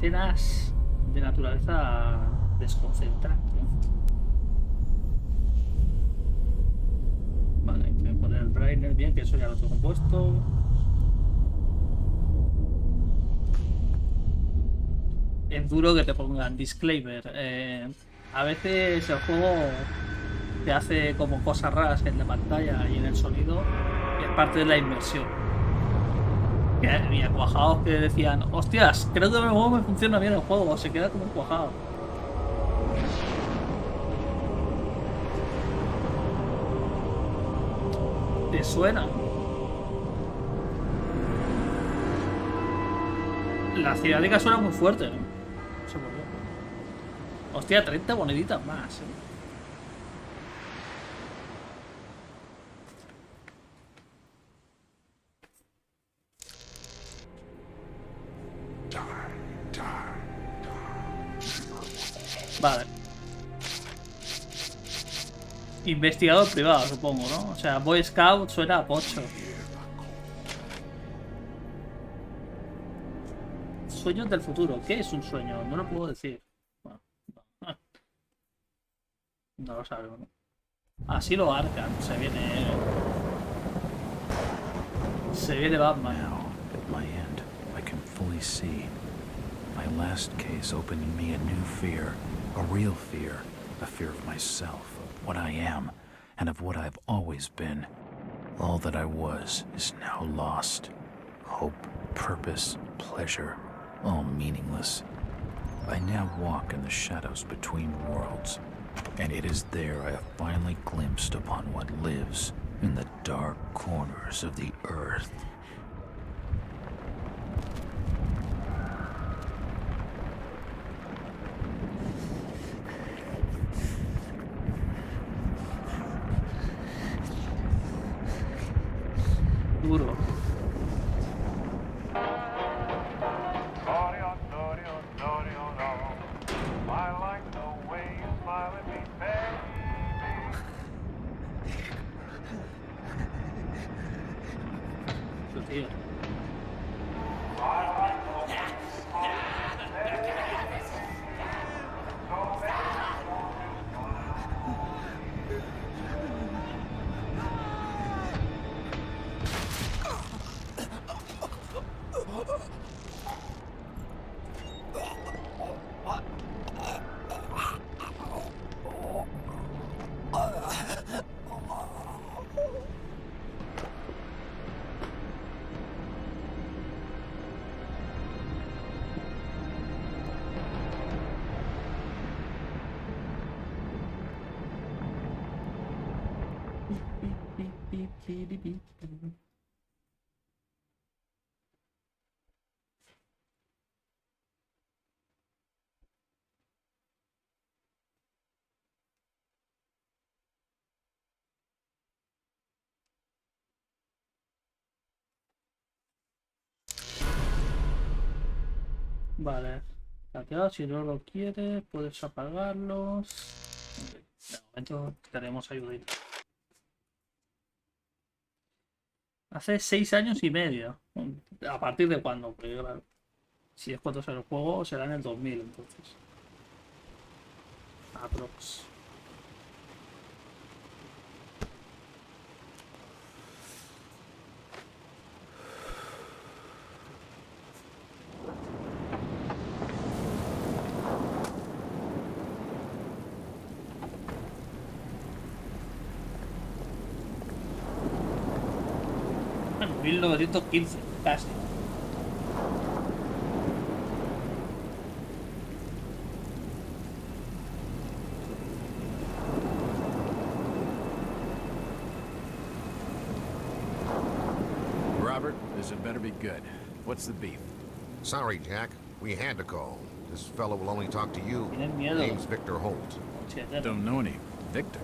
escenas de naturaleza desconcertante. Vale, voy a poner el brightness bien, que eso ya lo tengo puesto. Es duro que te pongan disclaimer. A veces el juego te hace como cosas raras en la pantalla y en el sonido, y es parte de la inmersión. Que había cuajados que decían, hostias, creo que el juego me funciona bien el juego, se queda como un cuajado. ¿Te suena? La cinemática suena muy fuerte, ¿no? No sé por qué. Hostia, 30 moneditas más, ¿eh? Vale. Investigador privado, supongo, ¿no? O sea, Boy Scout suena a pocho. Sueños del futuro. ¿Qué es un sueño? No lo puedo decir. Bueno, no, no lo sabemos, ¿no? Así lo arcan. Se viene. Se viene Batman. Now, at my end, I can fully see. My last case opened in me a new fear, a real fear, a fear of myself, of what I am, and of what I've always been. All that I was is now lost. Hope, purpose, pleasure, all meaningless. I now walk in the shadows between worlds, and it is there I have finally glimpsed upon what lives in the dark corners of the earth. Duro. Su tío. Vale. Hackeado, si no lo quieres, puedes apagarlos. Ok, de momento tenemos ayudita. Hace 6 años y medio. ¿A partir de cuándo? Porque claro, si es cuando sale el juego, será en el 2000, entonces. Aprox. Bueno, 1915, casi. Robert, this had better be good. What's the beef? Sorry, Jack. We had to call. This fellow will only talk to you. Tienen miedo. Name's Victor Holt. Don't know any. Victor.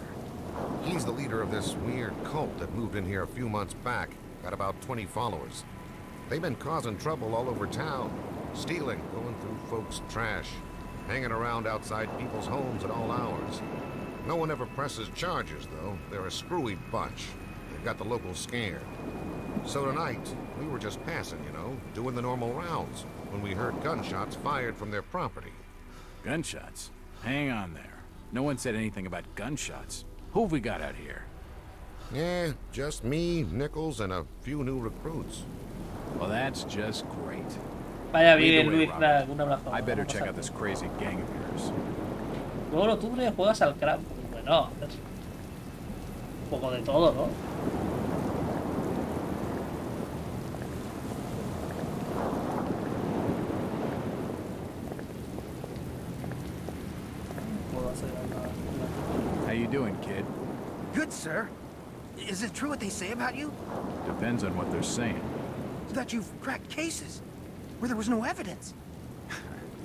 He's the leader of this weird cult that moved in here a few months back. Got about 20 followers. They've been causing trouble all over town. Stealing, going through folks' trash, hanging around outside people's homes at all hours. No one ever presses charges, though. They're a screwy bunch. They've got the locals scared. So tonight, we were just passing, you know, doing the normal rounds. when we heard gunshots fired from their property. Gunshots? Hang on there. No one said anything about gunshots. Who have we got out here? Yeah, just me, Nichols, and a few new recruits. Well, that's just great. Vaya Lead bien, the way, Luis, Robert. un abrazo. I better Vamos check a- out this crazy gang of yours. Luego en octubre juegas al Cram. Bueno, es un poco de todo, ¿no? Puedo hacer How you doing, kid? Good, sir. Is it true what they say about you? Depends on what they're saying. That you've cracked cases where there was no evidence?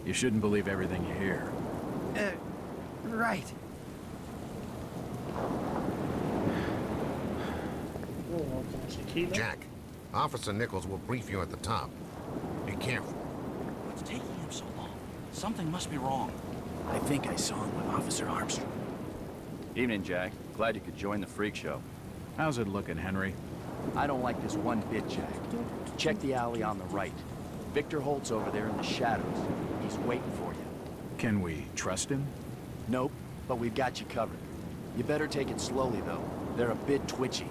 You shouldn't believe everything you hear. Right. como sigilo. Jack, Officer Nichols will brief you at the top. Be careful. What's taking him so long? Something must be wrong. I think I saw him with Officer Armstrong. Evening, Jack. Glad you could join the freak show. How's it looking, Henry? I don't like this one bit, Jack. Check the alley on the right. Victor Holt's over there in the shadows. He's waiting for you. Can we trust him? Nope, but we've got you covered. You better take it slowly, though. They're a bit twitchy.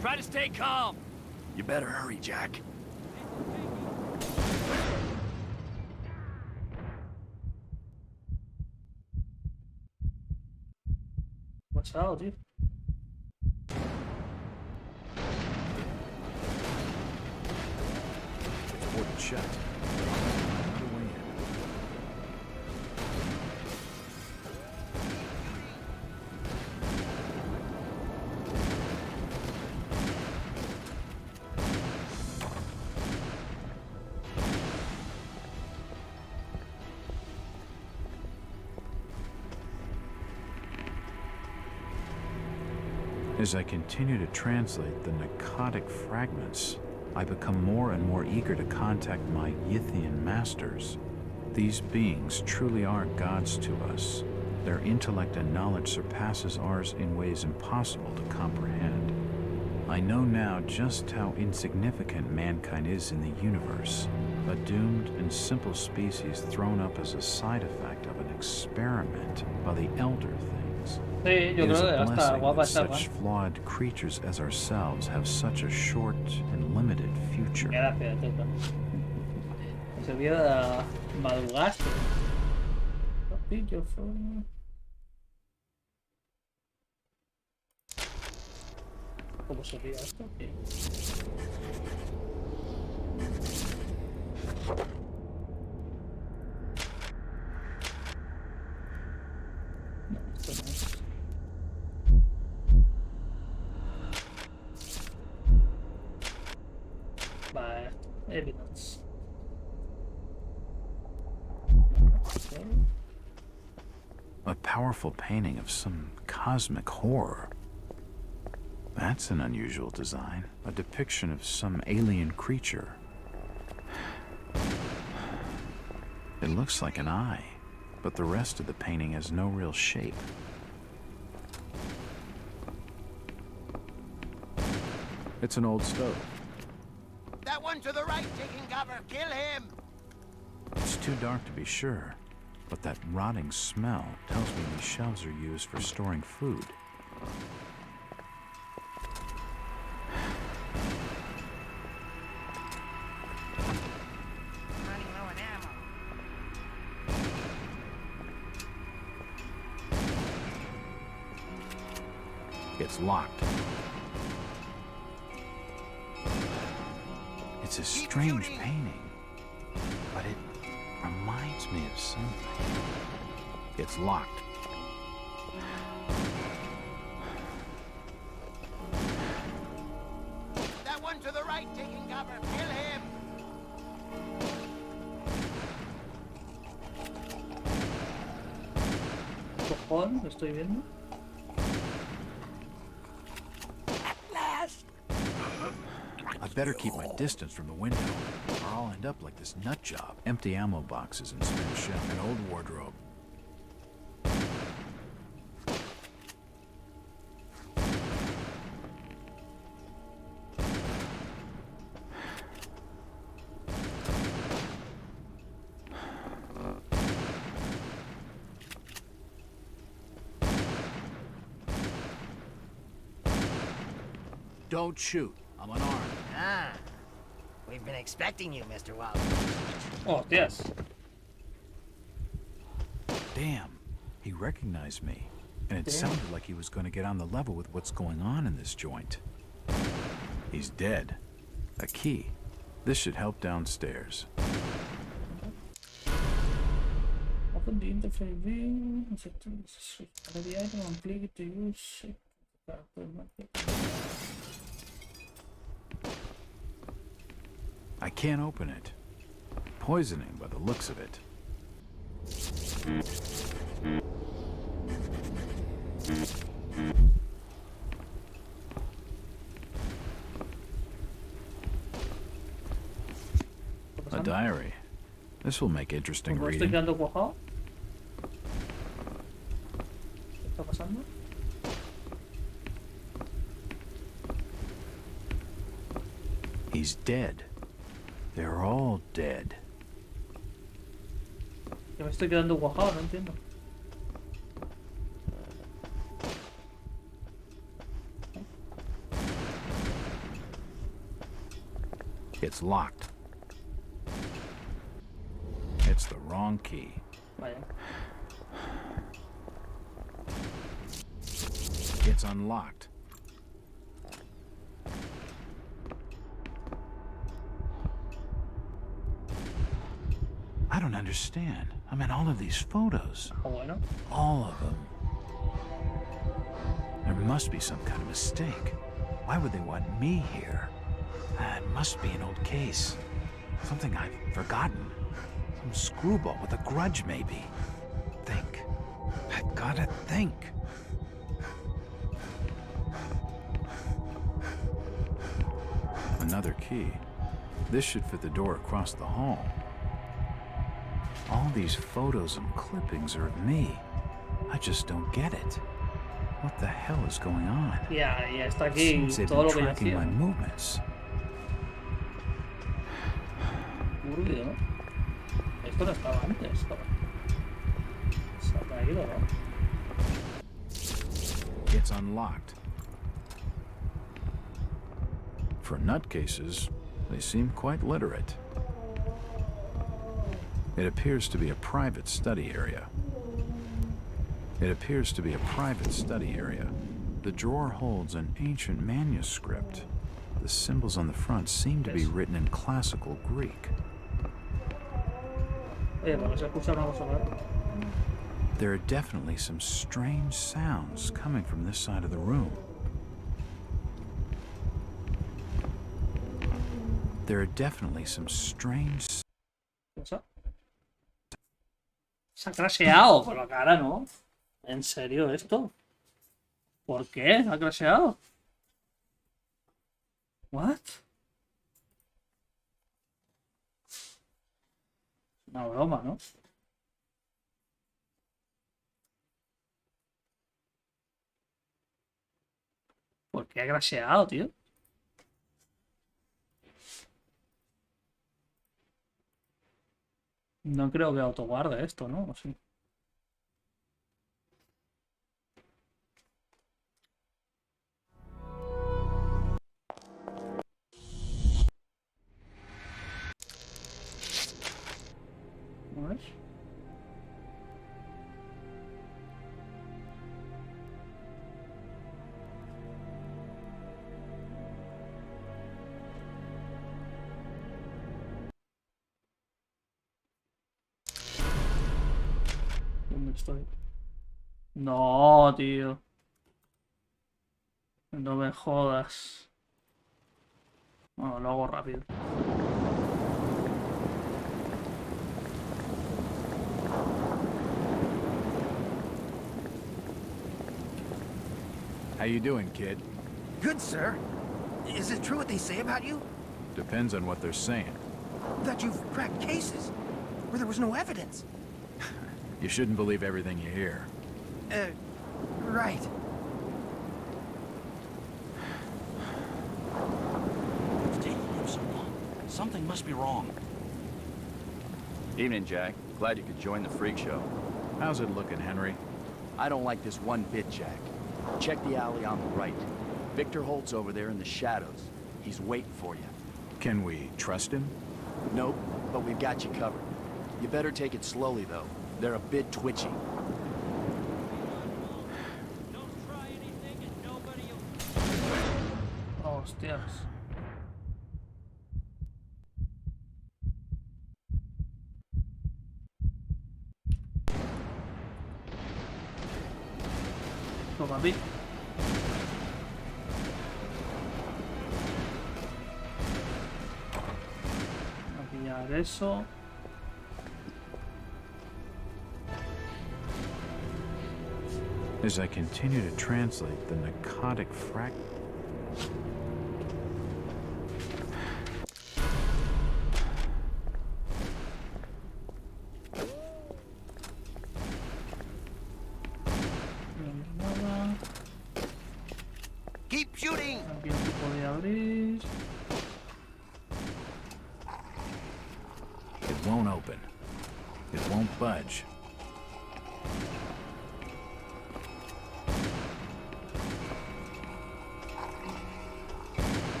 Try to stay calm. You better hurry, Jack. Pasado, tío. It's boarded shut. Another way in. As I continue to translate the narcotic fragments, I become more and more eager to contact my Yithian masters. These beings truly are gods to us. Their intellect and knowledge surpasses ours in ways impossible to comprehend. I know now just how insignificant mankind is in the universe, a doomed and simple species thrown up as a side effect of an experiment by the elder things. Sí, yo It is creo que a hasta blessing guapa that esta, such flawed creatures as ourselves have such a short and limited future. Gracias, Teta. Se olvida madrugaste. Your phone. ¿Cómo se olvida esto? ¿Qué? No, esto no es. Vale, evidence. Okay. A powerful painting of some cosmic horror. That's an unusual design. A depiction of some alien creature. It looks like an eye, but the rest of the painting has no real shape. It's an old stove. That one to the right taking cover. Kill him. It's too dark to be sure, but that rotting smell tells me these shelves are used for storing food. Running low on ammo. It's locked. It's a strange painting, but it reminds me of something. It's locked. That one to the right taking cover. Kill him. Cojón, lo estoy viendo. I better keep my distance from the window, or I'll end up like this nut job. Empty ammo boxes and spent shell. An old wardrobe. Don't shoot. I'm unarmed. Ah. We've been expecting you, Mr. Wallace. Hostias. Damn, he recognized me. And it sounded like he was going to get on the level with what's going on in this joint. He's dead. A key. This should help downstairs. Open the interface view. The item and click it to use. I can't open it. Poisoning by the looks of it. A diary. This will make interesting Estoy reading. quedando cuajado. ¿Qué está pasando? He's dead. They're all dead. Que me estoy quedando cuajado, no entiendo. It's locked. It's the wrong key. Vaya. It's unlocked. I don't understand. I mean, all of these photos. Ah, bueno. All of them. There must be some kind of mistake. Why would they want me here? It must be an old case. Something I've forgotten. Some screwball with a grudge, maybe. Think. I gotta think. Another key. This should fit the door across the hall. All these photos and clippings are of me. I just don't get it. What the hell is going on? Ya está It aquí seems they've todo been lo que yo tracking my hacía. movements. Aburrido, ¿no? Esto no estaba antes, cabrón. Se ha caído, ¿no? It's unlocked. For nutcases, they seem quite literate. It appears to be a private study area. It appears to be a private study area. The drawer holds an ancient manuscript. The symbols on the front seem to be written in classical Greek. Oye, pero se escucha una cosa rara. There are definitely some strange sounds coming from this side of the room. There are definitely some strange... ¿Qué pasa? Se ha crasheado por la cara, ¿no? ¿En serio esto? ¿Por qué ha crasheado? ¿What? Una broma, ¿no? ¿Por qué ha crasheado, tío? No creo que autoguarde esto, ¿no? ¿O sí? ¿No ves? ¿Dónde estoy? No, tío. No me jodas. Bueno, lo hago rápido. How you doing, kid? Good, sir. Is it true what they say about you? Depends on what they're saying. That you've cracked cases where there was no evidence. You shouldn't believe everything you hear. Right. What's taking him so long? Something must be wrong. Evening, Jack. Glad you could join the freak show. How's it looking, Henry? I don't like this one bit, Jack. Check the alley on the right. Victor Holt's over there in the shadows. He's waiting for you. Can we trust him? Nope, but we've got you covered. You better take it slowly, though. They're a bit twitchy. Hostias. Toma, vi. A pillar eso. As I continue to translate the narcotic fragment. Nada. Keep shooting! Aquí no se puede abrir. It won't open. It won't budge.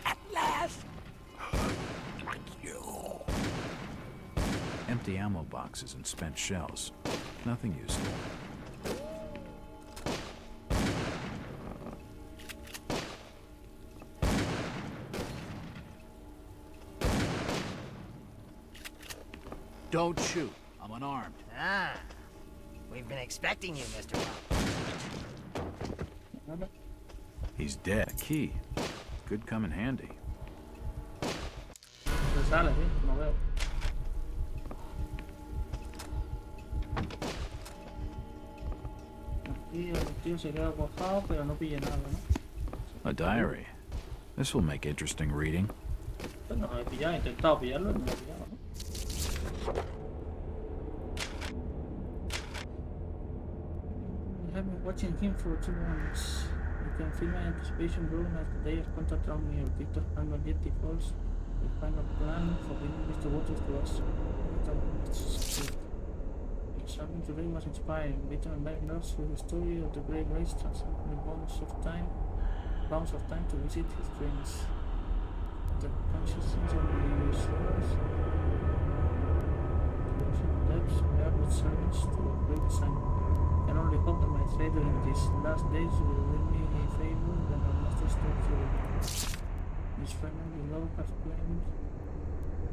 At last! Empty ammo boxes and spent shells. Nothing useful. Don't shoot. I'm unarmed. Ah, we've been expecting you, Mr. Bob. Nada. He's dead. Key. Could come in handy. Se sale, no veo. Aquí el tío se queda cojado, pero no pille nada, ¿no? A diary. This will make interesting reading. Pues no lo he pillado, he intentado pillarlo y no lo he pillado, ¿no? I have been watching him for 2 months. You can feel my anticipation growing as the days contact around me. Victor Handler yet defaults the final plan for bringing Mr. Waters to us. Something today was inspiring. Victor and Mary Nurse with the story of the great race transcending the bounds of time to visit his dreams. The consciousness of the source, the depths were with servants to a great design. I can only hope that my favor in these last days will lead me a favor that our master stood for. This fragment below has claimed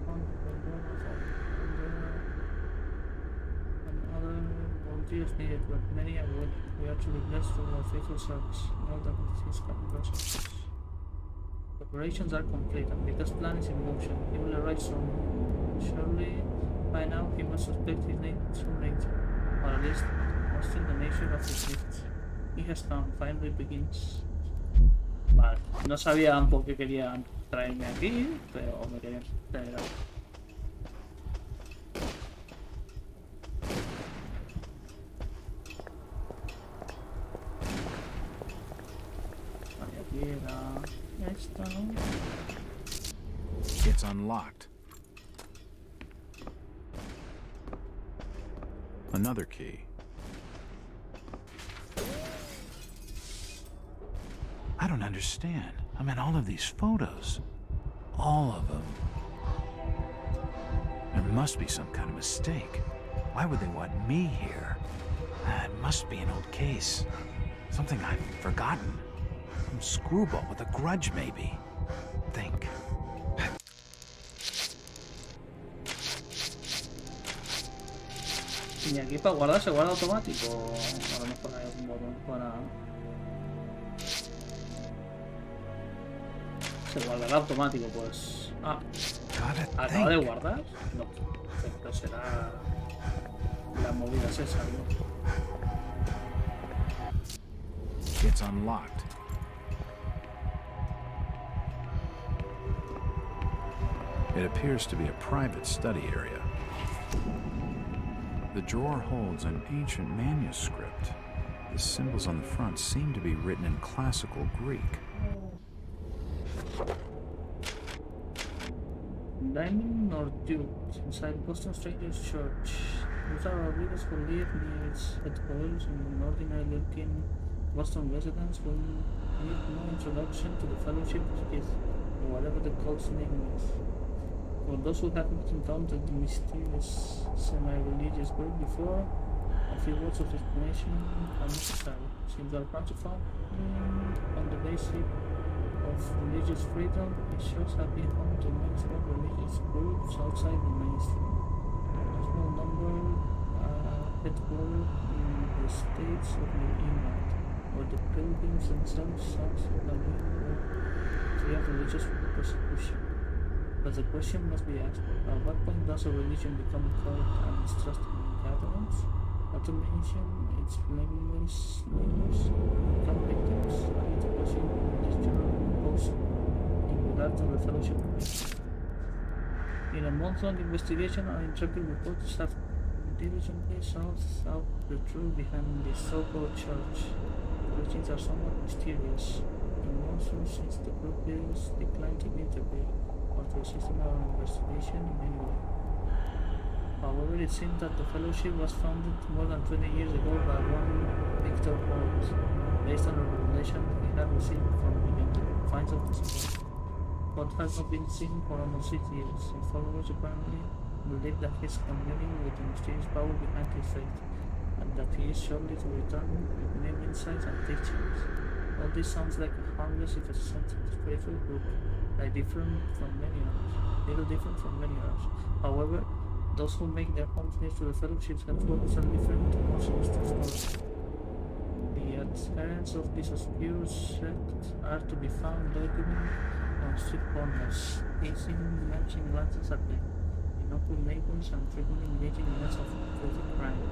on the and other volunteers needed, but many are willing. We are to be blessed for our faithful service. Know that with his capitals. Preparations are complete, and Victor's plan is in motion. He will arrive soon. Surely, by now, he must suspect his name soon later, or at least mastering the nature of his gift. He has come, finally begins. Vale, no sabían por qué querían traerme aquí, pero me querían traer aquí. Vale, aquí era esta, ¿no? It's unlocked. Another key. I don't understand. I mean, all of these photos. All of them. There must be some kind of mistake. Why would they want me here? It must be an old case. Something I've forgotten. Some screwball with a grudge, maybe. Think. Y aquí para guardar se guarda automático. A lo mejor hay algún botón para. Se guardará automático, pues. Ah, acaba de guardar. No, pero será las movidas esas, ¿no? It's unlocked. It appears to be a private study area. The drawer holds an ancient manuscript. The symbols on the front seem to be written in classical Greek. Diamond or Duke, inside Boston Strangers Church. These are our readers who live near its headquarters in an ordinary looking Boston residents will need no introduction to the Fellowship is, or whatever the cult's name is. For those who haven't encountered the mysterious semi-religious group before, a few words of explanation are necessary. Since our country founding on the basis of religious freedom, it shows have been home to many small religious groups outside the mainstream. A small number are headquartered in the states of New England, where the pilgrims themselves suffer severe religious persecution. But the question must be asked, at what point does a religion become a cult and is trusted in gatherings? Not to mention its blameless leaders become victims, and the question is generally posed in regard to the Fellowship. In a month-long investigation, our intrepid reporters have diligently sought out the truth behind this so-called church. The origins are somewhat mysterious, and more so since the group leaders declined to interview or to assist in our investigation in any way. However, it seems that the Fellowship was founded more than 20 years ago by one Victor Holt, based on a revelation he had received from beyond the confines of the city. Holt has not been seen for almost 6 years. His followers apparently believe that he is communing with the mysterious power behind his faith, and that he is shortly to return with new insights and teachings. All this sounds like a harmless if eccentric spiritual group, little different from many others. However, those who make their homes near to the Fellowships have told us a different, more sinister story. The adherents of this obscure sect are to be found loitering on street corners, gazing matching glances at the innocuous neighbors and frequently engaging in acts of filthy crime.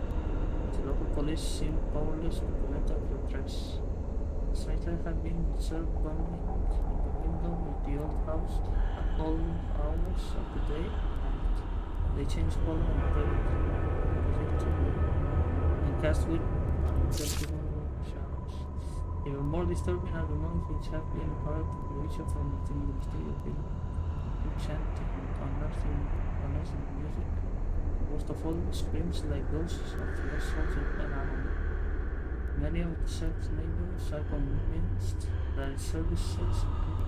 The local police seem powerless to prevent their progress. The sightlines have been observed bumbling in the window of the old house at all hours of the day and night. They change color and cast with unacceptable shadows. Even more disturbing are the noise which have been heard to reach from within the mysterious building, chanting and unearthing music. Most of all, screams like those of lost souls in Panama. Many of the sect's neighbors are convinced that its services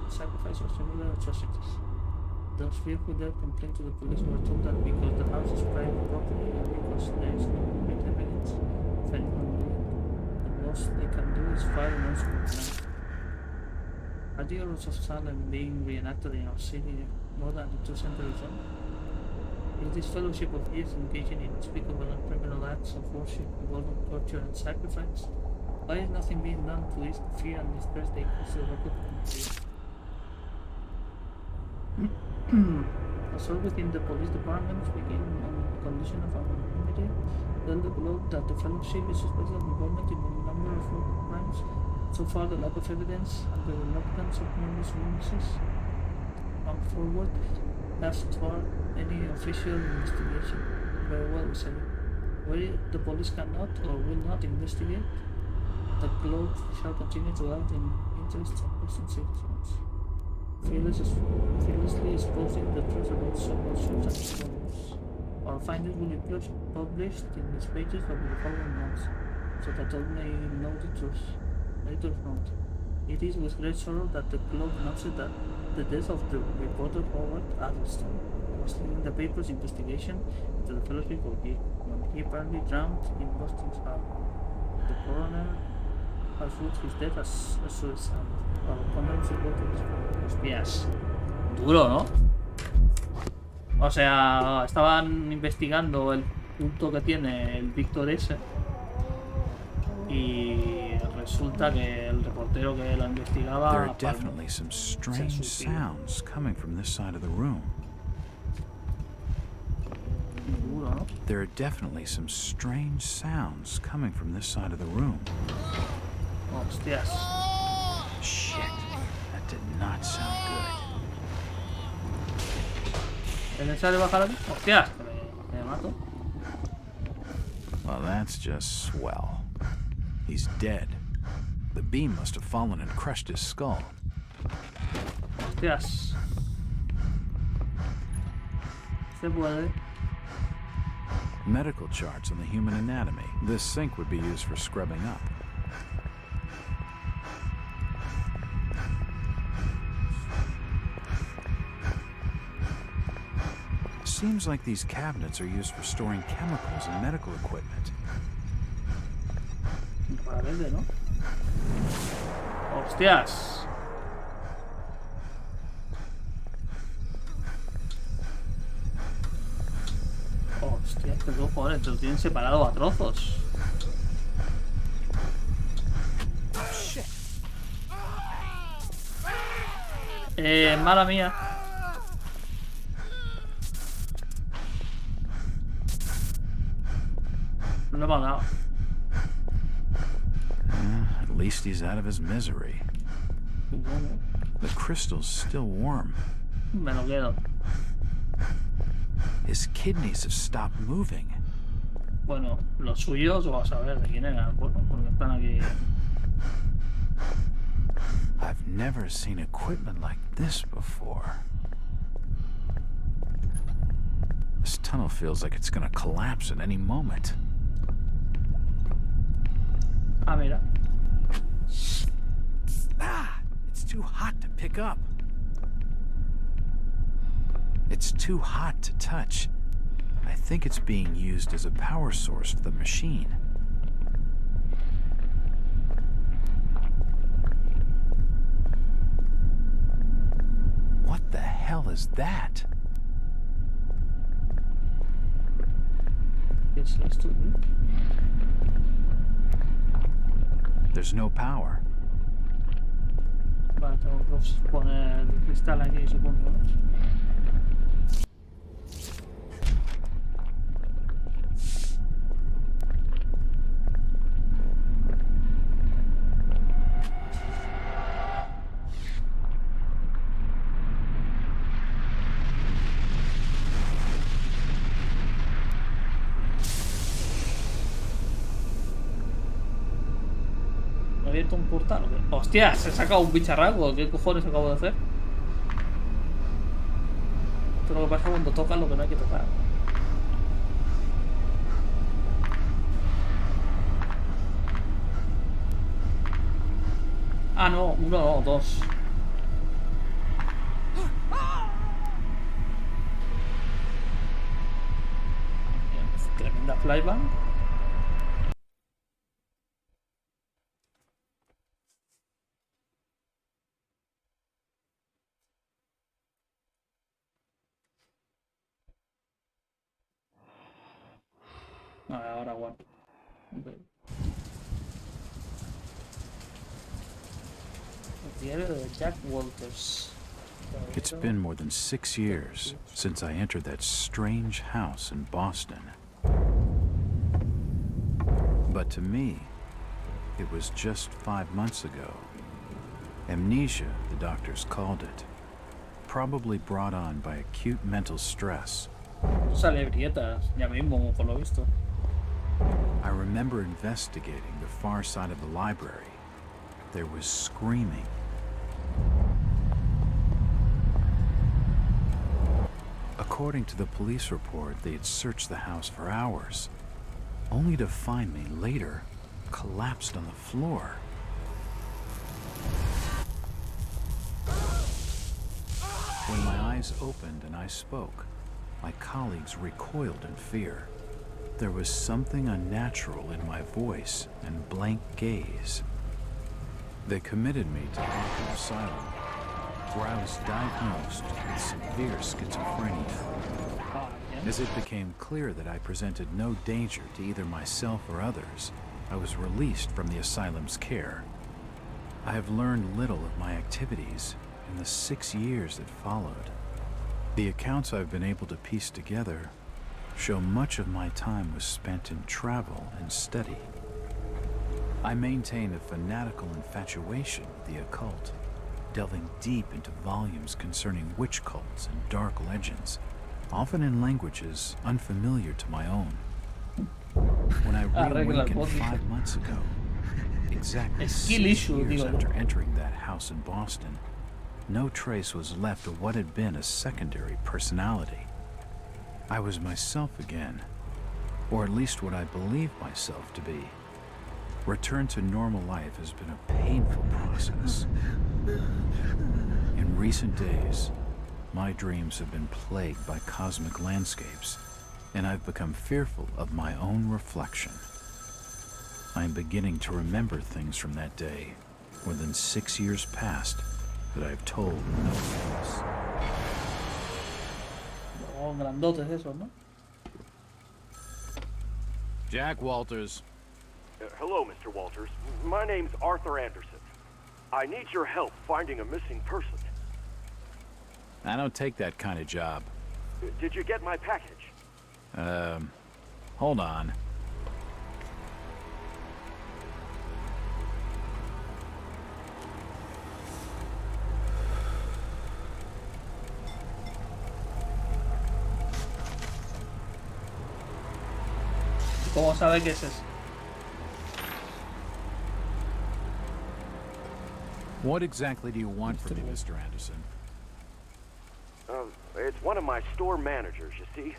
sacrifice or similar atrocities. Those fearful dare complain to the police were told that because the house is private property and because there is no concrete evidence of anyone doing it, the most they can do is fire an unscrupulous plan. Are the horrors of Salem being reenacted in our city more than 2 centuries on? Is this Fellowship of years engaging in unspeakable and criminal acts of worship involving torture and sacrifice? Why is nothing being done to ease the fear and distress they cause the local community? Assault within the police departments begin on the condition of anonymity. Tell the globe that the Fellowship is suspected of involvement in a number of local crimes. So far, the lack of evidence and the reluctance of numerous witnesses come forward has thwarted any official investigation. Very well, we say. Where the police cannot or will not investigate, the globe shall continue to act in interests of Western citizens, fearlessly exposing the truth about so-called ships and explorers. Our findings will be published in these pages over the following months, so that all may know the truth. Later note, it is with great sorrow that the globe announces that the death of the reporter Howard Addleston was in the paper's investigation into the Fellowship of Geek when he apparently drowned in Boston's harbor. The coroner has ruled his death as a suicide. Our condolences go to his family. Hostias. Duro, ¿no? O sea, estaban investigando el punto que tiene el Víctor ese y resulta que el reportero que lo investigaba... There are definitely some strange sounds coming from this side of the room. Duro, ¿no? There are definitely some strange sounds coming from this side of the room. Hostias. Shit, that did not sound good. ¿Es necesario bajar aquí? Hostias, que me mato. Well, that's just swell. He's dead. The beam must have fallen and crushed his skull. Hostias. Se puede. Medical charts on the human anatomy. This sink would be used for scrubbing up. seems like these cabinets are used for storing chemicals and medical equipment. Raramente, ¿no? ¡Hostias! Hostia, que luego, joder, te lo tienen separado a trozos. Mala mía. Lo he mandado. At least he's out of his misery. The crystal's still warm. Me lo quedo. His kidneys have stopped moving. Bueno, los suyos, vas a ver de quién eran. Bueno, porque están aquí. I've never seen equipment like this before. This tunnel feels like it's gonna collapse at any moment. Ah, mira. Ah, it's too hot to pick up. It's too hot to touch. I think it's being used as a power source for the machine. What the hell is that? ¿Qué es esto, tío? There's no power. Vale, tengo que poner el cristal aquí, supongo, ¿no? ¿Me he abierto un portal o qué? ¡Hostia! Se ha sacado un bicharraco. ¿Qué cojones acabo de hacer? Esto es lo que pasa cuando tocas lo que no hay que tocar. Ah, no, uno, no, dos. Tremenda flyback. A ver, ahora aguanto. Okay. El diario de Jack Walters. It's been more than 6 years since I entered that strange house in Boston. But to me, it was just 5 months ago. Amnesia, the doctors called it. Probably brought on by acute mental stress. Sale grietas, ya mismo, por lo visto. I remember investigating the far side of the library. There was screaming. According to the police report, they had searched the house for hours, only to find me later collapsed on the floor. When my eyes opened and I spoke, my colleagues recoiled in fear. There was something unnatural in my voice and blank gaze. They committed me to Arkham Asylum, where I was diagnosed with severe schizophrenia. As it became clear that I presented no danger to either myself or others, I was released from the asylum's care. I have learned little of my activities in the 6 years that followed. The accounts I've been able to piece together show much of my time was spent in travel and study. I maintain a fanatical infatuation with the occult, delving deep into volumes concerning witch cults and dark legends, often in languages unfamiliar to my own. When I reawakened 5 months ago, exactly 6 years after entering that house in Boston, no trace was left of what had been a secondary personality. I was myself again, or at least what I believed myself to be. Return to normal life has been a painful process. In recent days, My dreams have been plagued by cosmic landscapes, and I've become fearful of my own reflection. I am beginning to remember things from that day, more than 6 years past, that I've told no tales. Oh, grandotes esos, ¿no? Jack Walters. Hello, Mr. Walters. My name's Arthur Anderson. I need your help finding a missing person. I don't take that kind of job. Did you get my package? Hold on. ¿Cómo sabe que es eso? What exactly do you want from me, Mr. Anderson? It's one of my store managers, you see.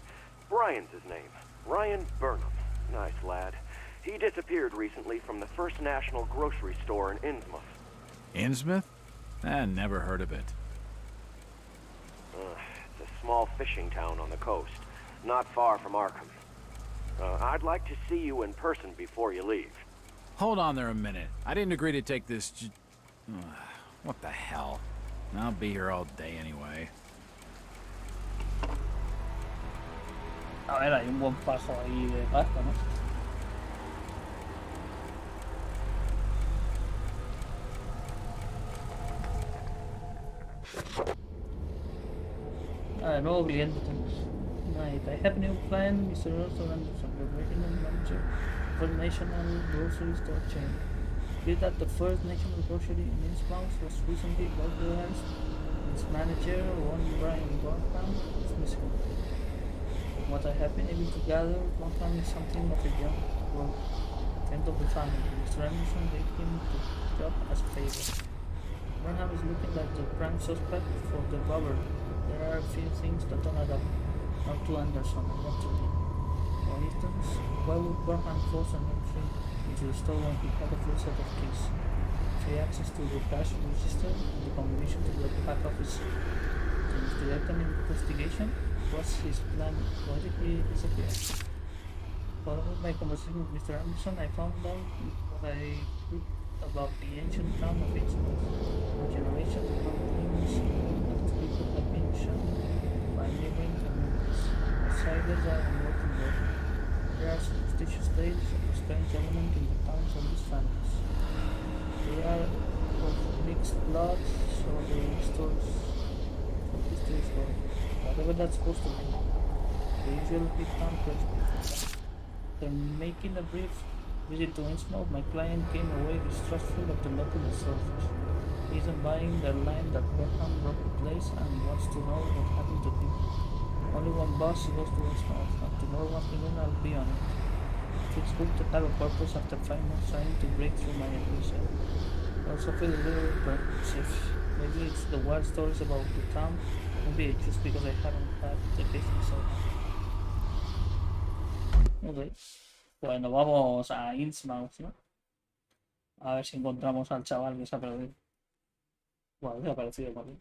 Brian's his name. Ryan Burnham. Nice lad. He disappeared recently from the First National grocery store in Innsmouth. Innsmouth? Never heard of it. It's a small fishing town on the coast, not far from Arkham. I'd like to see you in person before you leave. Hold on there a minute. I didn't agree to take this what the hell? I'll be here all day anyway. A ver, hay un buen paso ahí de pasta, ¿no? Nuevo cliente. Right, I have a new client, Mr. Russell Anderson, the regional manager for National Grocery Store chain. Heard that the First National Grocery in Innsmouth was recently burglarized. Its manager, one Brian Bonham, is missing. What I have been able to gather, Bonham is something of a young friend of the family. Mr. Anderson gave him the job as a favor. Bonham is looking like the prime suspect for the robbery. There are a few things that don't add up. Not to Anderson and not to me. For instance, why would Bonham force an entry into the store when he had a full set of keys? Free access to the cash register and the combination to the back office. To misdirect an investigation? What's his plan? Why did he disappear? Following my conversation with Mr. Anderson, I found out what I could about the ancient town of Innsmouth. For generations, the claims that people have been shunned by neighboring communities. Outsiders are unwelcome there. There are superstitious tales of a strange element in the towns of these families. They are of mixed blood, so the stories of history go. Whatever that's supposed to mean. The usual big town question. After making a brief visit to Innsmouth, my client came away distrustful of the local authorities. He isn't buying their line that Bonham robbed the place and wants to know what happened to him. Only one bus goes to Innsmouth, and tomorrow afternoon I'll be on it. It's good to have a purpose after 5 months trying to break through my ambition. I also feel a little apprehensive. Maybe it's the wild stories about the town. Maybe it's just because I haven't had the business so far. Ok. Bueno, vamos a Innsmouth, ¿no? A ver si encontramos al chaval que se ha perdido. Bueno, se ha aparecido por ahí.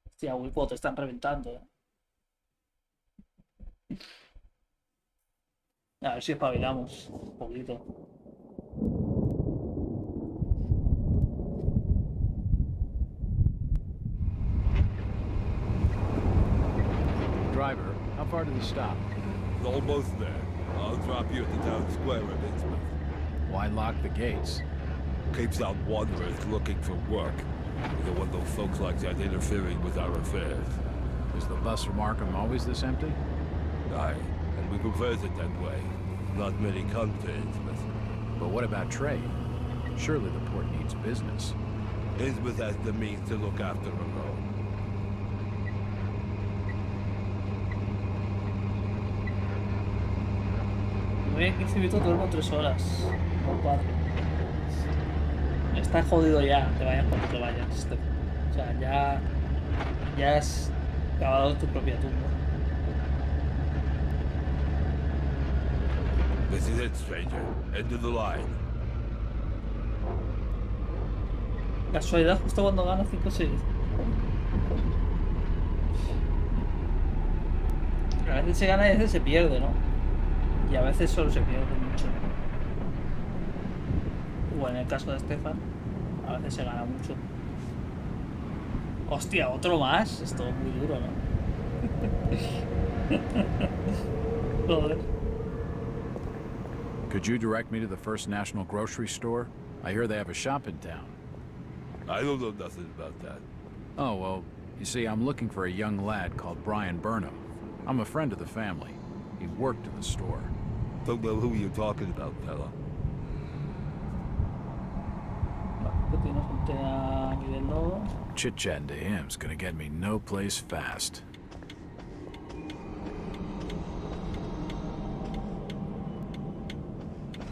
Hostia, Wipo, te están reventando, ¿eh? A ver si espabilamos un poquito. Driver, how far to the stop? It's almost there. I'll drop you at the town square of Innsmouth. Why lock the gates? Keeps out wanderers looking for work. We don't want those folks like that interfering with our affairs. Is the bus from Arkham always this empty? Aye, and we prefers it that way. Not many come to Innsmouth. But what about trade? Surely the port needs business. Innsmouth has the means to look after her own. Voy a 15 minutos, duermo 3 horas. No 4. Está jodido ya, te vayas cuando te vayas. O sea, ya has cavado tu propia tumba. This is it, stranger. End of the line. Casualidad justo cuando gana 5-6. A veces se gana y a veces se pierde, ¿no? Y a veces solo se pierde mucho. O en el caso de Stefan, a veces se gana mucho. Hostia, otro más. Esto es muy duro, ¿no? Joder. Could you direct me to the First National Grocery Store? I hear they have a shop in town. I don't know nothing about that. Oh, well, you see, I'm looking for a young lad called Brian Burnham. I'm a friend of the family. He worked in the store. Don't know who you're talking about, fella. Tiene gente a nivel 2. Chit-chatting to him's gonna get me no place fast.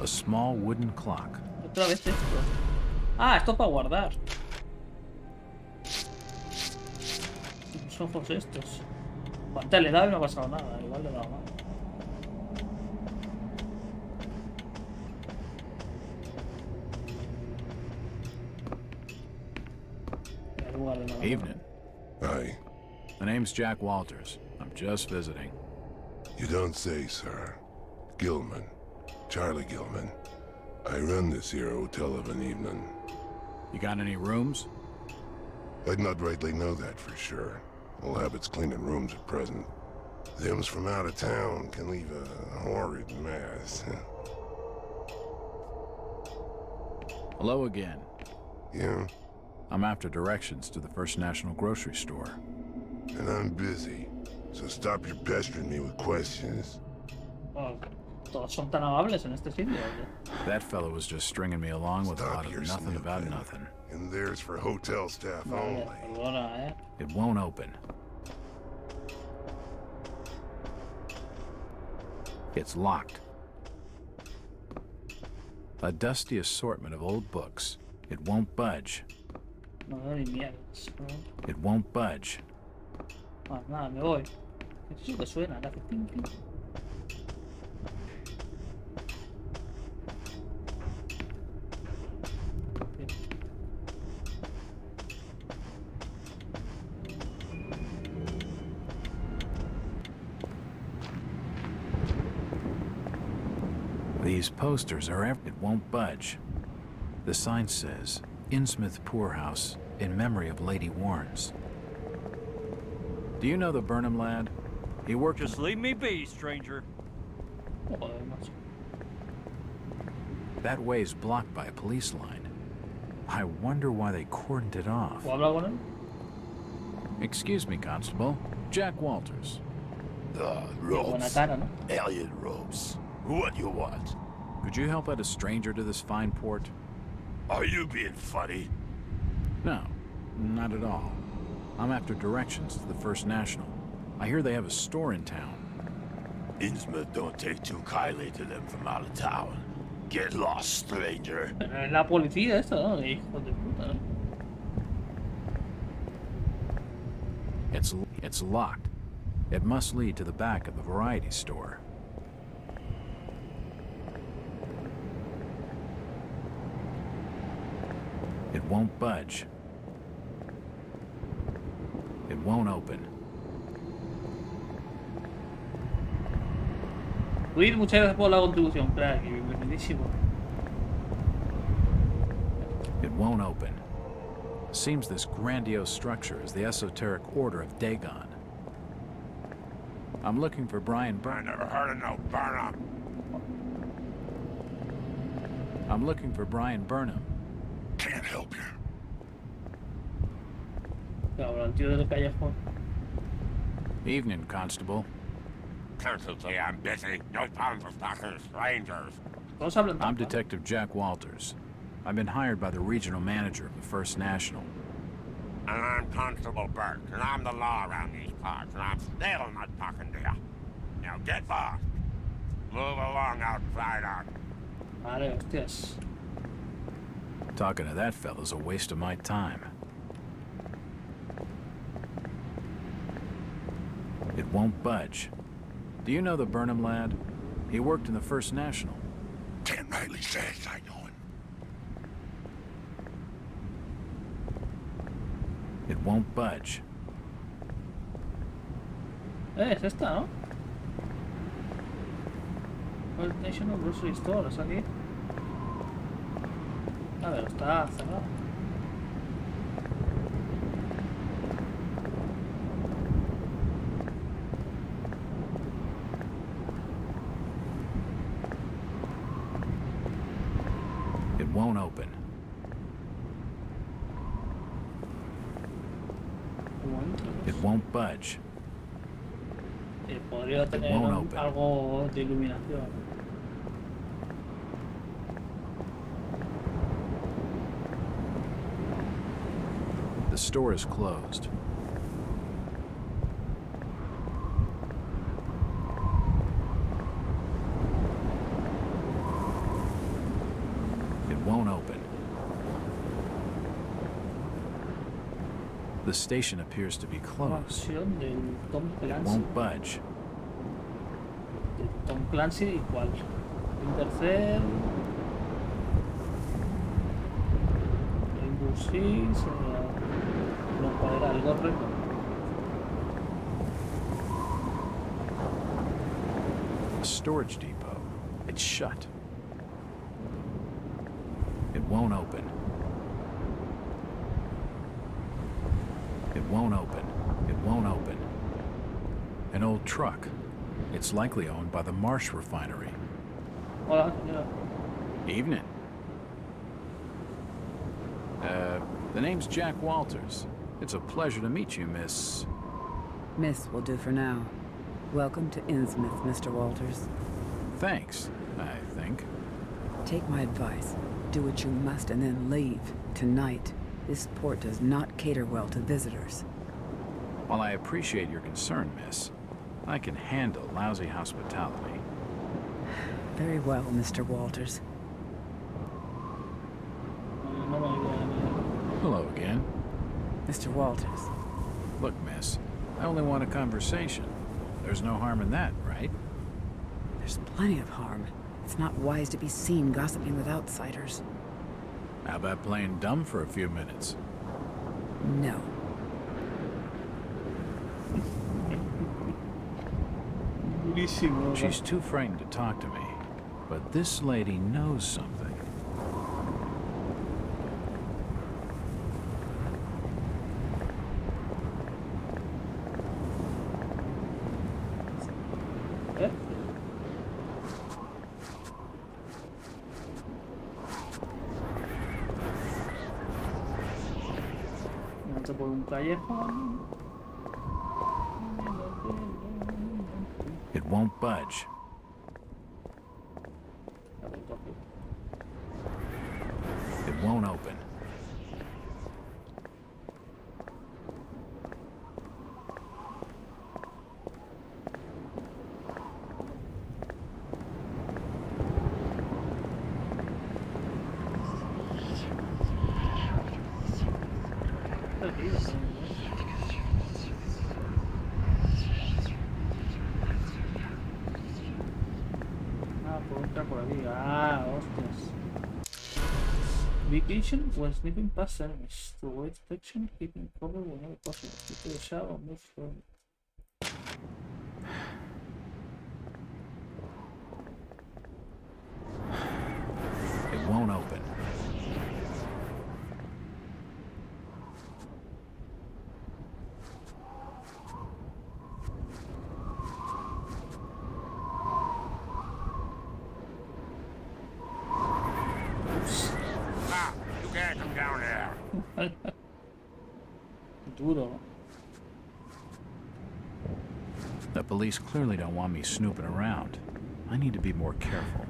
A small wooden clock. Otra vez esto. Ah, esto para guardar. Los ojos estos. ¿Cuánta le da y no ha pasado nada? Igual le da mal. Evening. Hi. My name's Jack Walters. I'm just visiting. You don't say, sir. Gilman. Charlie Gilman. I run this here hotel of an evening. You got any rooms? I'd not rightly know that for sure. All habits cleaning rooms at present. Them's from out of town can leave a horrid mess. Hello again. Yeah? I'm after directions to the First National Grocery Store. And I'm busy, so stop your pestering me with questions. Oh, todos son tan amables en este sitio. ¿Oye? That fellow was just stringing me along with a lot of your nothing about sniffing. nothing. And there's for hotel staff Vale, only. perdona, It won't open. It's locked. A dusty assortment of old books. It won't budge. No veo ni mierdas. It won't budge. Ah, nada, me voy. Eso que suena, que hace tin, tin. These posters are it won't budge. The sign says, Innsmouth Poorhouse, in memory of Lady Warrens. Do you know the Burnham lad? He worked... Just leave me be, stranger. Joder, macho. That way's blocked by a police line. I wonder why they cordoned it off. ¿Puedo hablar con él? Excuse me, Constable. Jack Walters. The Buena ropes. cara, ¿no? Alien ropes. What you want? Could you help out a stranger to this fine port? Are you being funny? No, not at all. I'm after directions to the First National. I hear they have a store in town. Innsmouth don't take too kindly to them from out of town. Get lost, stranger. Pero es la policía esta, ¿no? Hijos de puta, ¿no? It's locked. It must lead to the back of the variety store. It won't budge. It won't open. Will, muchas gracias por la contribución, crack. Bienvenidísimo. It won't open. Seems this grandiose structure is the esoteric order of Dagon. I'm looking for Brian Burnham. Never heard of no Burnham. I'm looking for Brian Burnham. Can't help you. Cabrón, tío del callejón. Evening, Constable. Constantly, I'm busy. No time for fucking strangers. Todos hablan I'm tanto. Detective Jack Walters. I've been hired by the regional manager of the First National. And I'm Constable Burke, and I'm the law around these parts, and I'm still not talking to you. Now get lost. Move along outside on. Vale, hostias. Talking to that fella's a waste of my time. It won't budge. Do you know the Burnham lad? He worked in the First National. Tim Riley says I know him. It won't budge. Es esta, ¿no? First National Grocery Store, ¿es aquí? A ver, está cerrado. It won't open. It won't budge. Podría tener algo de iluminación. The store is closed. It won't open. The station appears to be closed. It won't budge. Tom Clancy, ¿cuál? Intercell, Rainbow Six, no, ¿cuál era? El Ghost Recon. A storage depot. It's shut. It won't open. It won't open. It won't open. An old truck. It's likely owned by the Marsh refinery. Hola, señora. Evening. The name's Jack Walters. It's a pleasure to meet you, Miss... Miss will do for now. Welcome to Innsmouth, Mr. Walters. Thanks, I think. Take my advice. Do what you must and then leave. Tonight. This port does not cater well to visitors. While I appreciate your concern, miss, I can handle lousy hospitality. Very well, Mr. Walters. Hello again. Mr. Walters. Look, miss, I only want a conversation. There's no harm in that, right? There's plenty of harm. It's not wise to be seen gossiping with outsiders. How about playing dumb for a few minutes? No. She's too frightened to talk to me, but this lady knows something. Por un callejón. It won't budge. It won't open. Por aquí. Ah, hostias. Vacation when sniffing past enemies. To avoid detection, keeping cover whenever possible. Keep to the shadow, move slowly. It won't open. You can't come down here. Duro. The police clearly don't want me snooping around. I need to be more careful.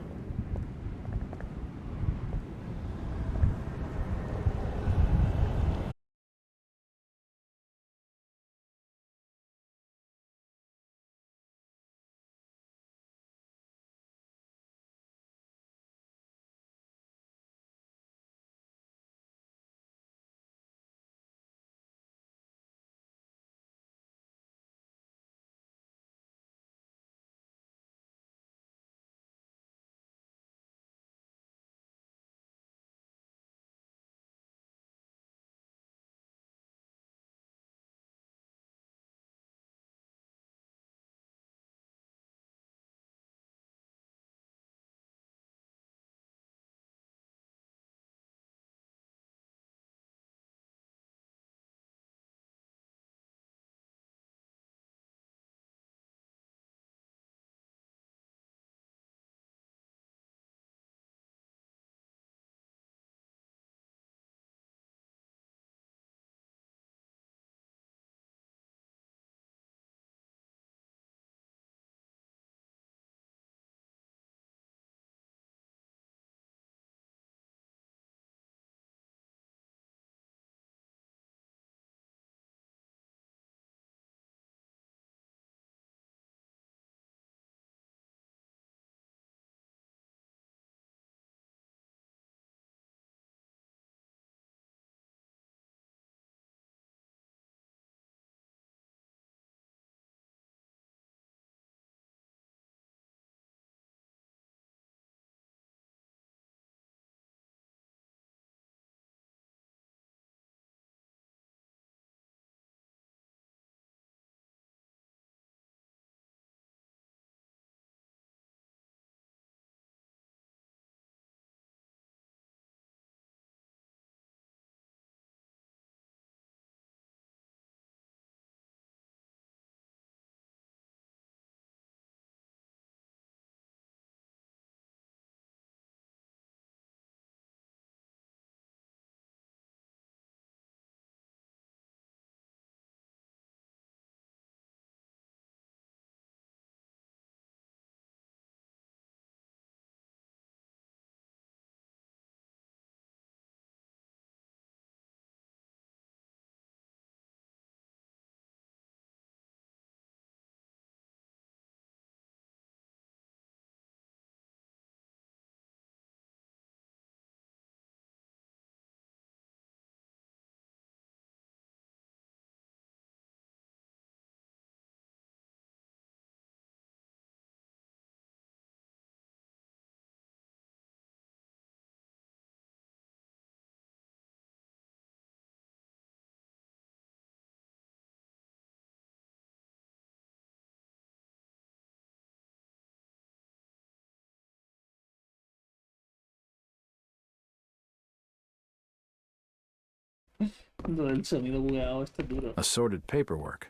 Lo del sonido bugueado este es duro. Assorted paperwork,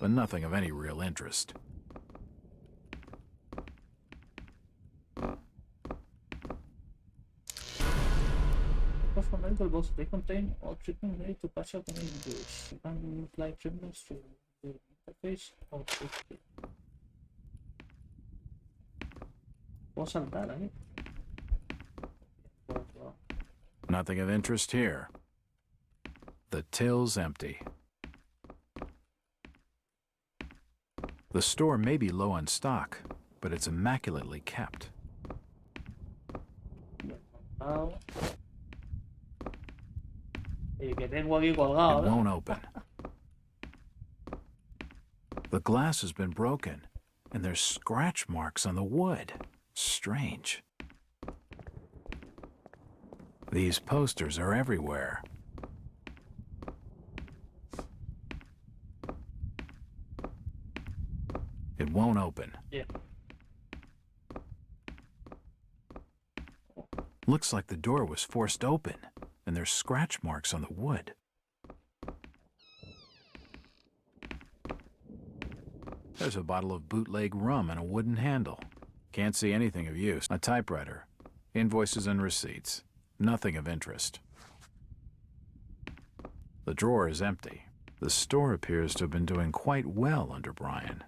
but nothing of any real interest. For medical box, they contain all treatment made to partial injuries. You can apply treatments to the interface or safety. Puedo saltar ahí. Nothing of interest here. The till's empty. The store may be low on stock, but it's immaculately kept. Y que tengo aquí colgado, It won't open. The glass has been broken, and there's scratch marks on the wood. Strange. These posters are everywhere. It won't open. Yeah. Looks like the door was forced open, and there's scratch marks on the wood. There's a bottle of bootleg rum and a wooden handle. Can't see anything of use. A typewriter, invoices and receipts. Nothing of interest. The drawer is empty. The store appears to have been doing quite well under Brian.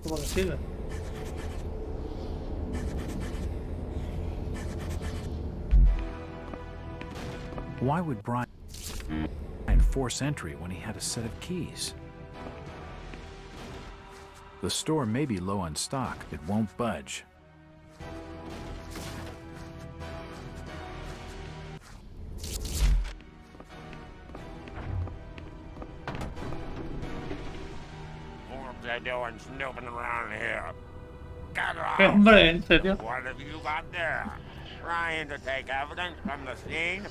¿Cómo que sirve? Why would Brian force entry when he had a set of keys? The store may be low on stock. It won't budge. What are they doing snooping around here? Get off! Hombre, en serio. What have you got there? Trying to take evidence from the scene?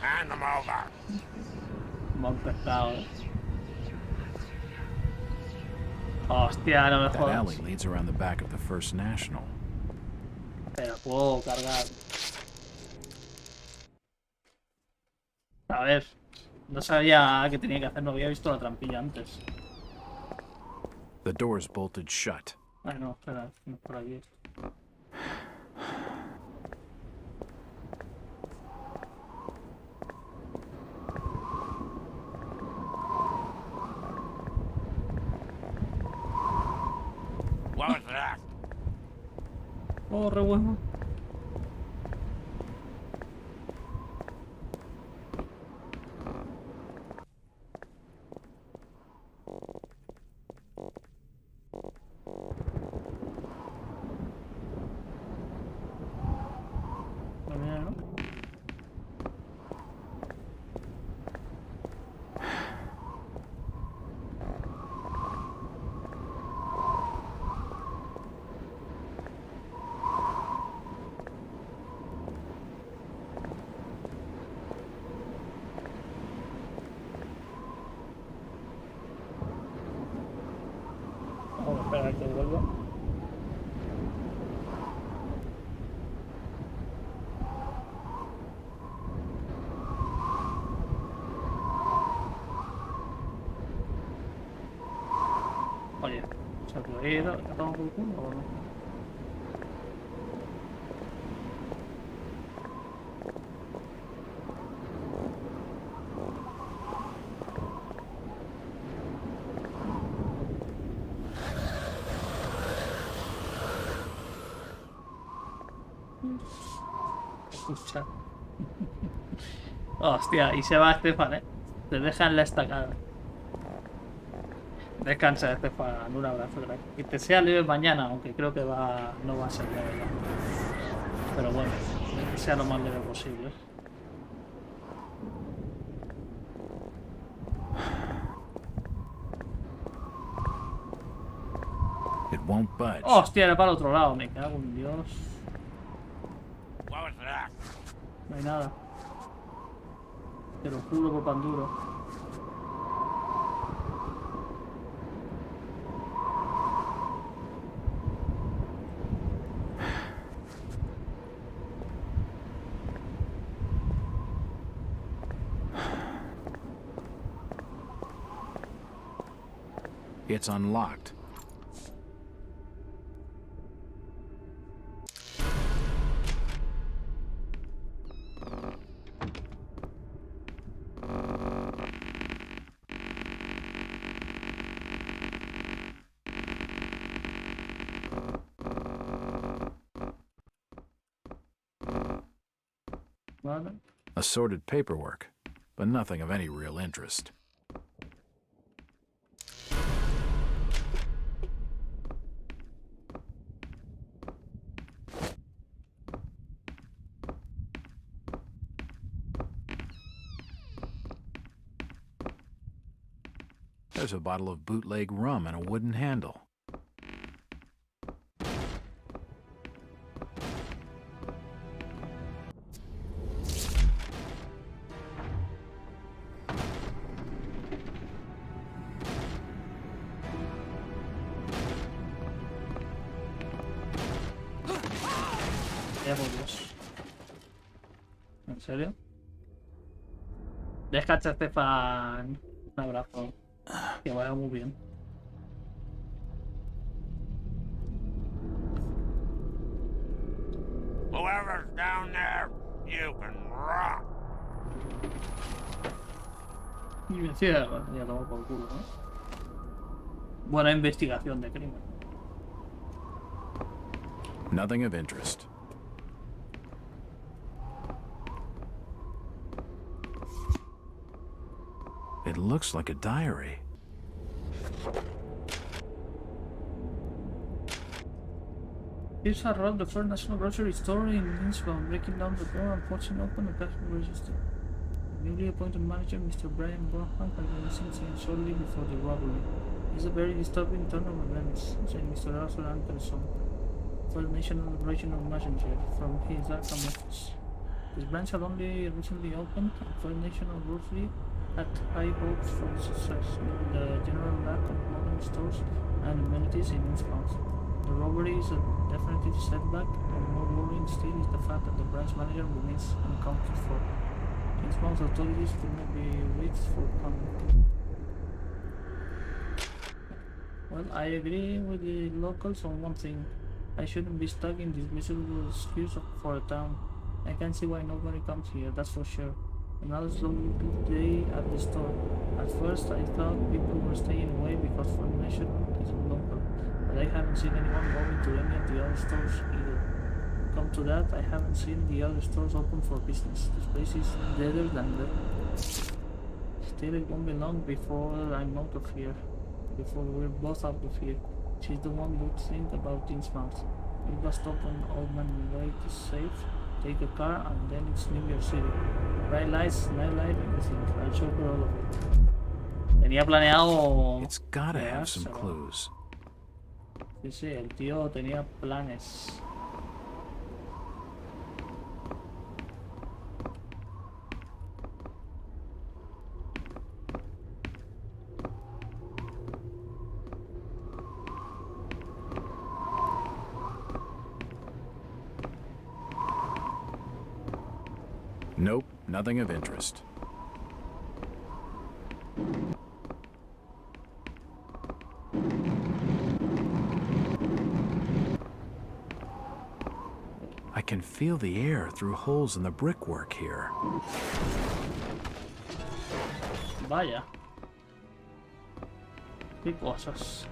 Hand them over. Hemos empezado. Hostia, no me That jodas. alley leads around the back of the First National. Pero puedo cargar. A ver, no sabía qué tenía que hacer, no había visto la trampilla antes. The door's bolted shut. Ay, no, espera, no es por aquí. What was that? Oh, re bueno. Vamos a esperar a que vuelva. Oye, ¿se puede ir a tomar por culo o no? Escucha. Hostia, y se va Estefan, Te deja en la estacada. Descansa, Estefan. Un abrazo, crack. Que te sea libre mañana, aunque creo que no va a ser leve. Pero bueno, que sea lo más leve posible. It won't budge. Hostia, era para el otro lado, me cago en Dios. What was that? No hay nada. Te lo juro por pan duro. It's unlocked. Vale. Assorted paperwork, but nothing of any real interest. There's a bottle of bootleg rum and a wooden handle. Ya por Dios. ¿En serio? Descansa, Estefan. Un abrazo. Que vaya muy bien. Whoever's down there, you can rot. Y me decía, ya tomo por culo, ¿no? Buena investigación de crimen. Nothing of interest. It looks like a diary. Here's a rob the first national grocery store in Innsbruck, breaking down the door and forcing open the cash register. The newly appointed manager, Mr. Brian Bonham, had been missing since shortly before the robbery. It's a very disturbing turn of events, said Mr. Arthur Anderson, first national regional manager from his Arkham office. This branch had only recently opened, and First National Grocery had high hopes for its success, given the general lack of modern stores and amenities in Innsbruck. The robbery is a definitive setback, and more worrying still is the fact that the branch manager remains unaccounted for. Innsbruck authorities could not be reached for comment. Well, I agree with the locals on one thing. I shouldn't be stuck in this miserable excuse for a town. I can't see why nobody comes here, that's for sure. Another slow day at the store. At first I thought people were staying away because Formation isn't local, but I haven't seen anyone going to any of the other stores either. Come to that, I haven't seen the other stores open for business. This place is deader than dead. Still, it won't be long before I'm out of here. Before we're both out of here. She's the one who think about things mouth. We must stop on Old Man Way to safe. Take a car and then it's New York City. Bright lights, nightlife, everything. I'll show her all of it. Tenía planeado. It's gotta have some clues. Sí, sí, el tío tenía planes. Nope, nothing of interest. I can feel the air through holes in the brickwork here. Vaya. Qué cosas.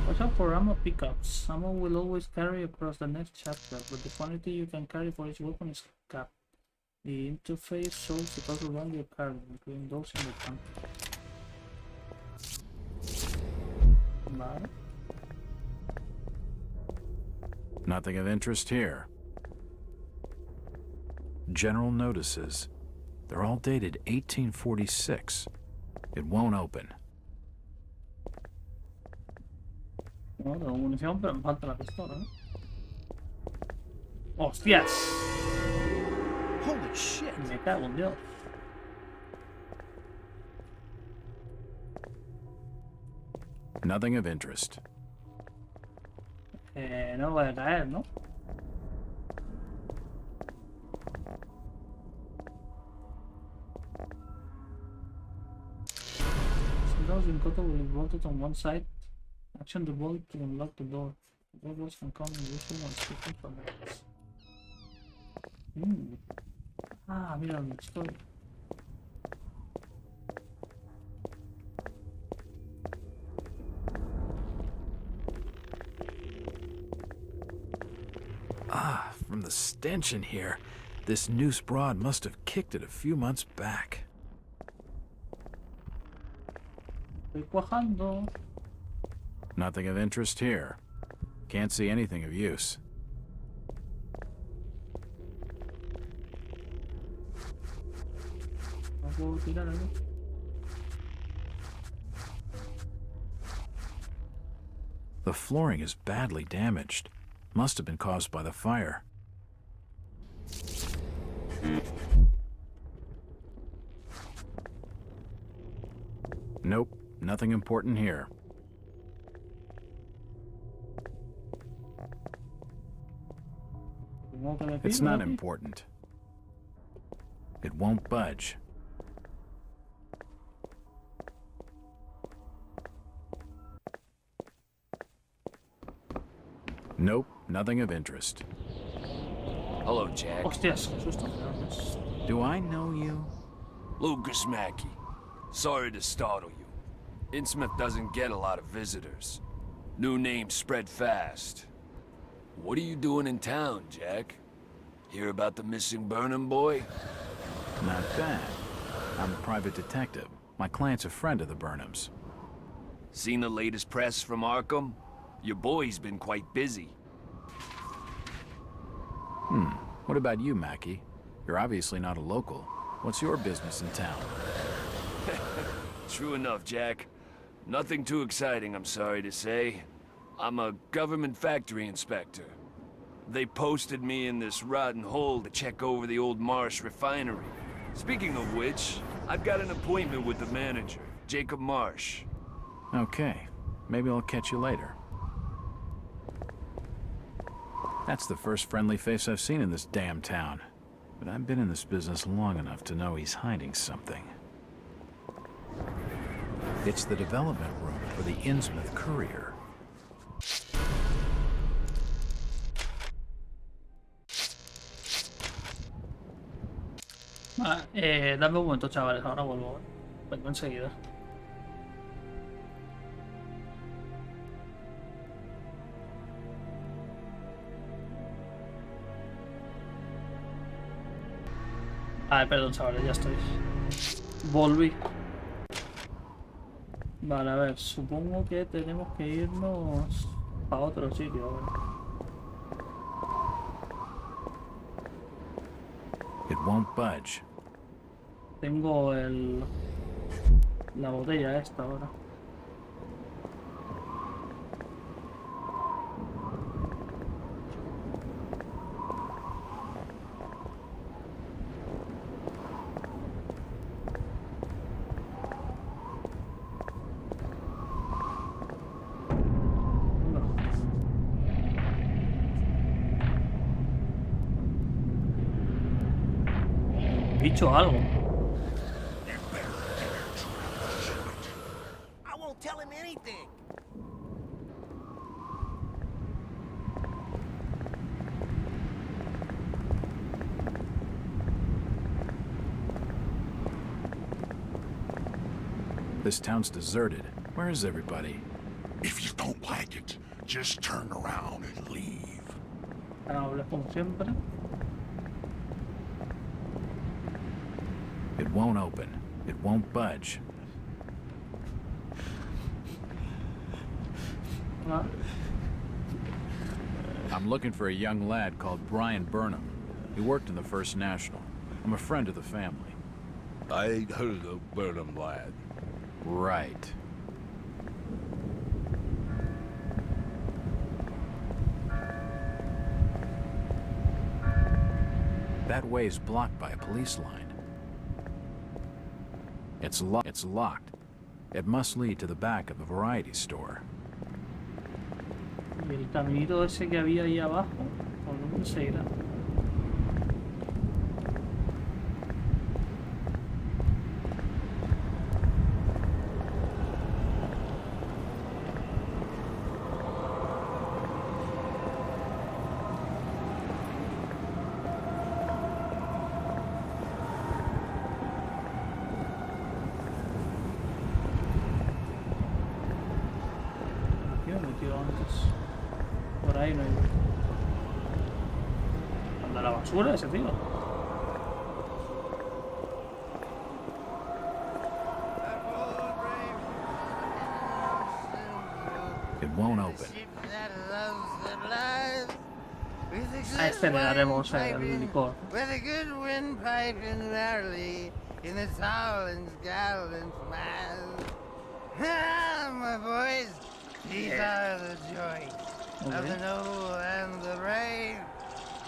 Watch out for ammo pickups. Ammo will always carry across the next chapter, but the quantity you can carry for each weapon is capped. The interface shows the total round you're carrying, including those in the tank. Vale. Nothing of interest here. General notices. They're all dated 1846. It won't open. No, tengo munición, pero me falta la pistola, ¿no? ¡Hostias! Holy shit! Me cago en Dios. Nothing of interest. No voy a caer, ¿no? Those in Koto will be bolted on one side. Action the bolt to unlock the door. The doors can come in useful and speaking from it. Ah, mira dónde estoy. Ah, from the stench in here, this noose broad must have kicked it a few months back. Estoy cuajando. Nothing of interest here. Can't see anything of use. No puedo tirar algo. The flooring is badly damaged. Must have been caused by the fire. Nope, nothing important here. It's not important. It won't budge. Nope, nothing of interest. Hello, Jack. Hostias, qué susto me da. Do I know you? Lucas Mackey. Sorry to startle you. Innsmouth doesn't get a lot of visitors. New names spread fast. What are you doing in town, Jack? Hear about the missing Burnham boy? Not bad. I'm a private detective. My client's a friend of the Burnhams. Seen the latest press from Arkham? Your boy's been quite busy. What about you, Mackie? You're obviously not a local. What's your business in town? True enough, Jack. Nothing too exciting, I'm sorry to say. I'm a government factory inspector. They posted me in this rotten hole to check over the old Marsh refinery. Speaking of which, I've got an appointment with the manager, Jacob Marsh. Okay, maybe I'll catch you later. That's the first friendly face I've seen in this damn town. But I've been in this business long enough to know he's hiding something. It's the development room for the Innsmouth Courier. Dame un momento, chavales, ahora vuelvo. Vengo enseguida. Perdón, chavales, ya estoy. Volví. Vale, a ver, supongo que tenemos que irnos a otro sitio ahora. It won't budge. Tengo la botella esta ahora. Dicho algo. I won't tell him anything. This town's deserted. Where is everybody? If you don't like it, just turn around and leave. Tan amables como siempre. It won't open. It won't budge. Ah, I'm looking for a young lad called Brian Burnham. He worked in the First National. I'm a friend of the family. I ain't heard of Burnham, lad. Right. That way's blocked by a police line. It's locked. It must lead to the back of a variety store. Y el caminito ese que había ahí abajo, ¿por dónde se irá? Aquí me metió antes. Por ahí no hay. ¿Anda la basura ese tío? It won't open. A este le daremos el licor. With a good windpipe merrily in the tall and gallant smile. Ah, my boys, these are the joys of the noble and the brave,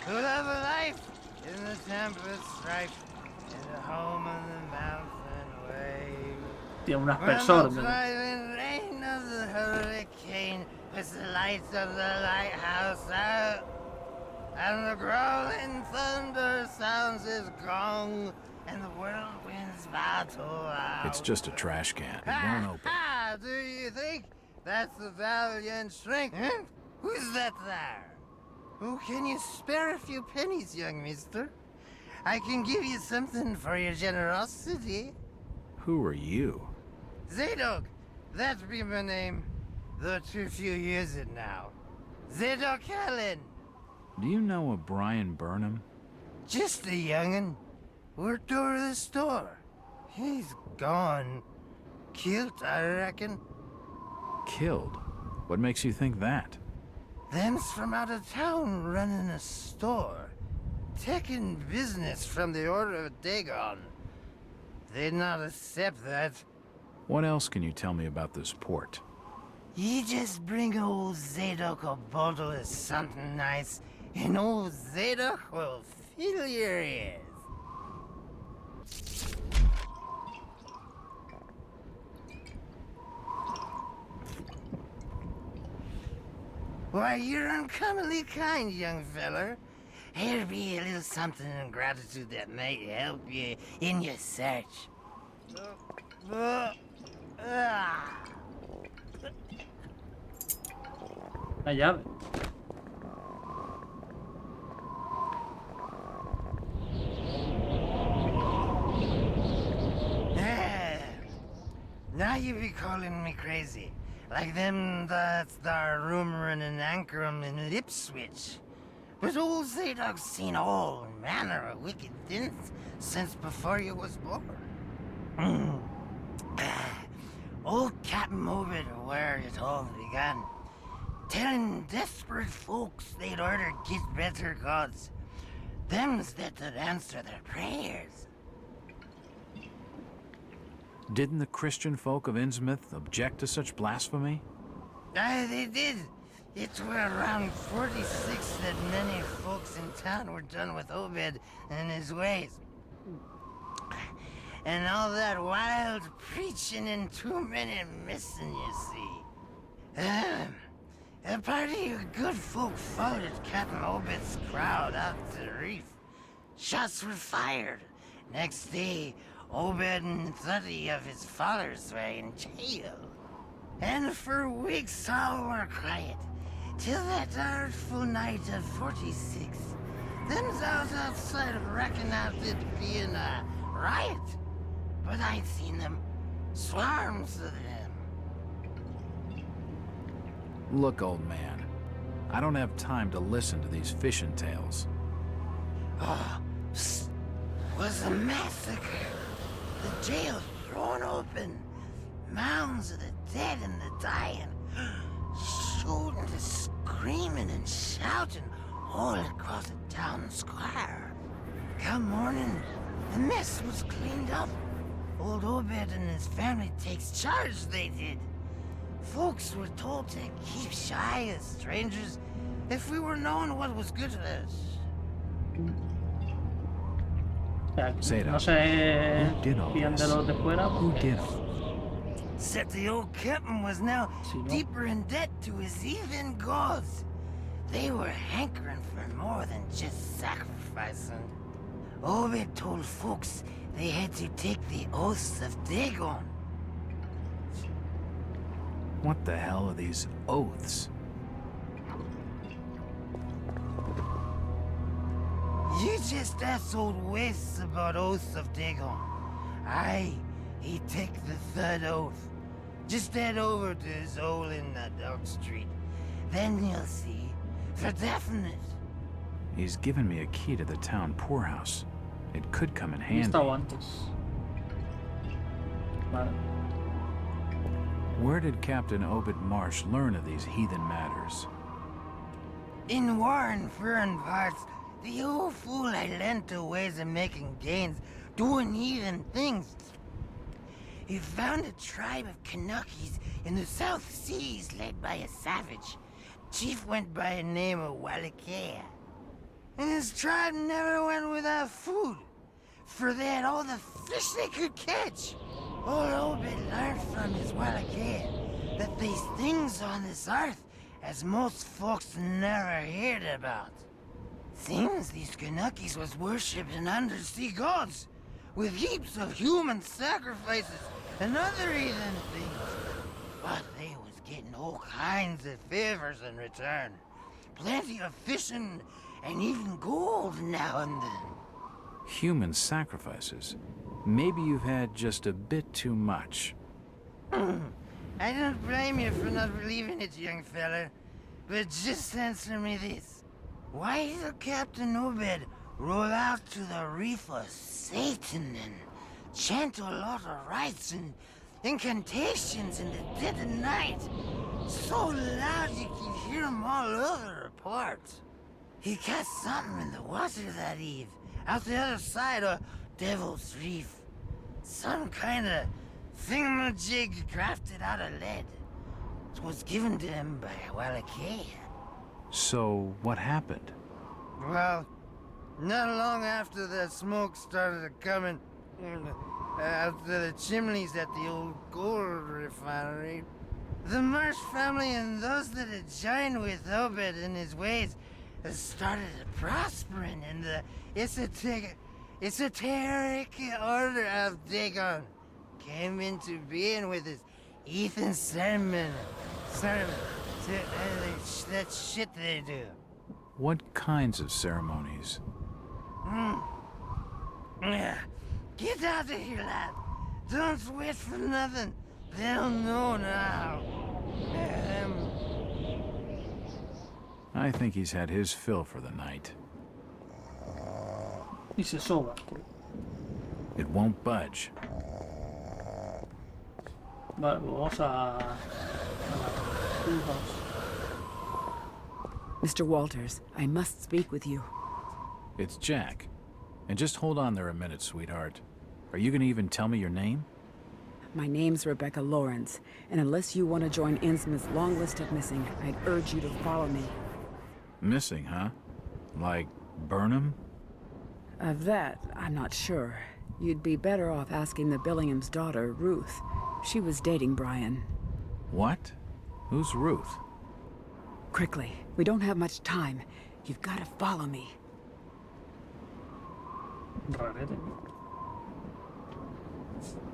who love a life in the tempest strife, in the home of the mountain wave. Tiene un When aspersor. the silent rain of the hurricane puts the lights of the lighthouse out, and the growling thunder sounds his gong, and the whirlwinds battle out. It's just a trash can. It won't open. Ah, do you think that's the valiant strength? Huh? Who's that there? Oh, can you spare a few pennies, young mister? I can give you something for your generosity. Who are you? Zadok, that be my name, though too few use it now. Zadok Allen, Do you know a Brian Burnham? just a young'un. Worked over the store. He's gone. Killed, I reckon. Killed? What makes you think that? Them's from out of town running a store. Taking business from the Order of Dagon. They'd not accept that. What else can you tell me about this port? You just bring old Zadok a bottle of something nice, and old Zadok will fill your ears. Why, you're uncommonly kind, young feller. Here be a little something in gratitude that might help you in your search. La llave. Now you be calling me crazy. Like them that's thar rumoring and anchoring in Ipswich. But old Zadok's seen all manner of wicked things since before you was born. Old Captain Obed where it all began. Telling desperate folks they'd order get better gods. Them's that would answer their prayers. Didn't the Christian folk of Innsmouth object to such blasphemy? Aye, they did. It were around 46 that many folks in town were done with Obed and his ways. And all that wild preaching and too many missing, you see. A party of good folk followed Captain Obed's crowd out to the reef. Shots were fired. Next day, Obed and 30 of his followers were in jail. And for weeks all were quiet, till that artful night of 46. Them's out outside reckon out it being a riot. But I'd seen them, swarms of them. Look, old man, I don't have time to listen to these fishing tales. Oh, psst, was a massacre. The jail thrown open. Mounds of the dead and the dying. Shooting, screaming and shouting all across the town square. Come morning, the mess was cleaned up. Old Obed and his family takes charge, they did. Folks were told to keep shy of strangers if we were knowing what was good for us. O sea, Zeta, no se who did all fían de this? los de fuera. Who Pues, did them? Except the old captain was now si no. deeper in debt to his heathen gods. They were hankering for more than just sacrificing. Obed told folks they had to take the oaths of Dagon. What the hell are these oaths? You just asked old Wes about oaths of Dagon. Aye, he take the third oath. Just head over to his hole in the Dark Street. Then you'll see, for definite. He's given me a key to the town poorhouse. It could come in He handy. estaba antes. Vale. Where did Captain Obed Marsh learn of these heathen matters? In warring foreign parts, the old fool had learned to ways of making gains, doing heathen things. He found a tribe of Kanakis in the South Seas led by a savage. Chief went by a name of Wallachia. And his tribe never went without food, for they had all the fish they could catch. Old Obed learned from his Wallachia that these things on this earth as most folks never heard about. Seems these Kanakis was worshipping undersea gods, with heaps of human sacrifices and other heathen things. But they was getting all kinds of favors in return. Plenty of fishing and even gold now and then. Human sacrifices? Maybe you've had just a bit too much. I don't blame you for not believing it, young fella. But just answer me this. Why did Captain Obed roll out to the reef of Satan and chant a lot of rites and incantations in the dead of night? So loud you could hear them all over apart. He caught something in the water that eve, out the other side of Devil's Reef. Some kind of thingamajig crafted out of lead. It was given to him by Wallachia. So, what happened? Well, not long after the smoke started coming out of the chimneys at the old gold refinery, the Marsh family and those that had joined with Obed in his ways started prospering in the esoteric order of Dagon. Came into being with his Ethan sermon, that shit they do. What kinds of ceremonies? Yeah. Get out of here, lad. Don't wait for nothing. They'll know now. I think he's had his fill for the night. Y se soba. It won't budge. Vale, pues vamos a la Schoolhouse. Mr. Walters, I must speak with you. It's Jack. And just hold on there a minute, sweetheart. Are you gonna even tell me your name? My name's Rebecca Lawrence, and unless you want to join Innsmouth's long list of missing, I'd urge you to follow me. Missing, huh? Like Burnham? Of that, I'm not sure. You'd be better off asking the Billingham's daughter, Ruth. She was dating Brian. What? Who's Ruth? Quickly, we don't have much time. You've got to follow me. Rarete.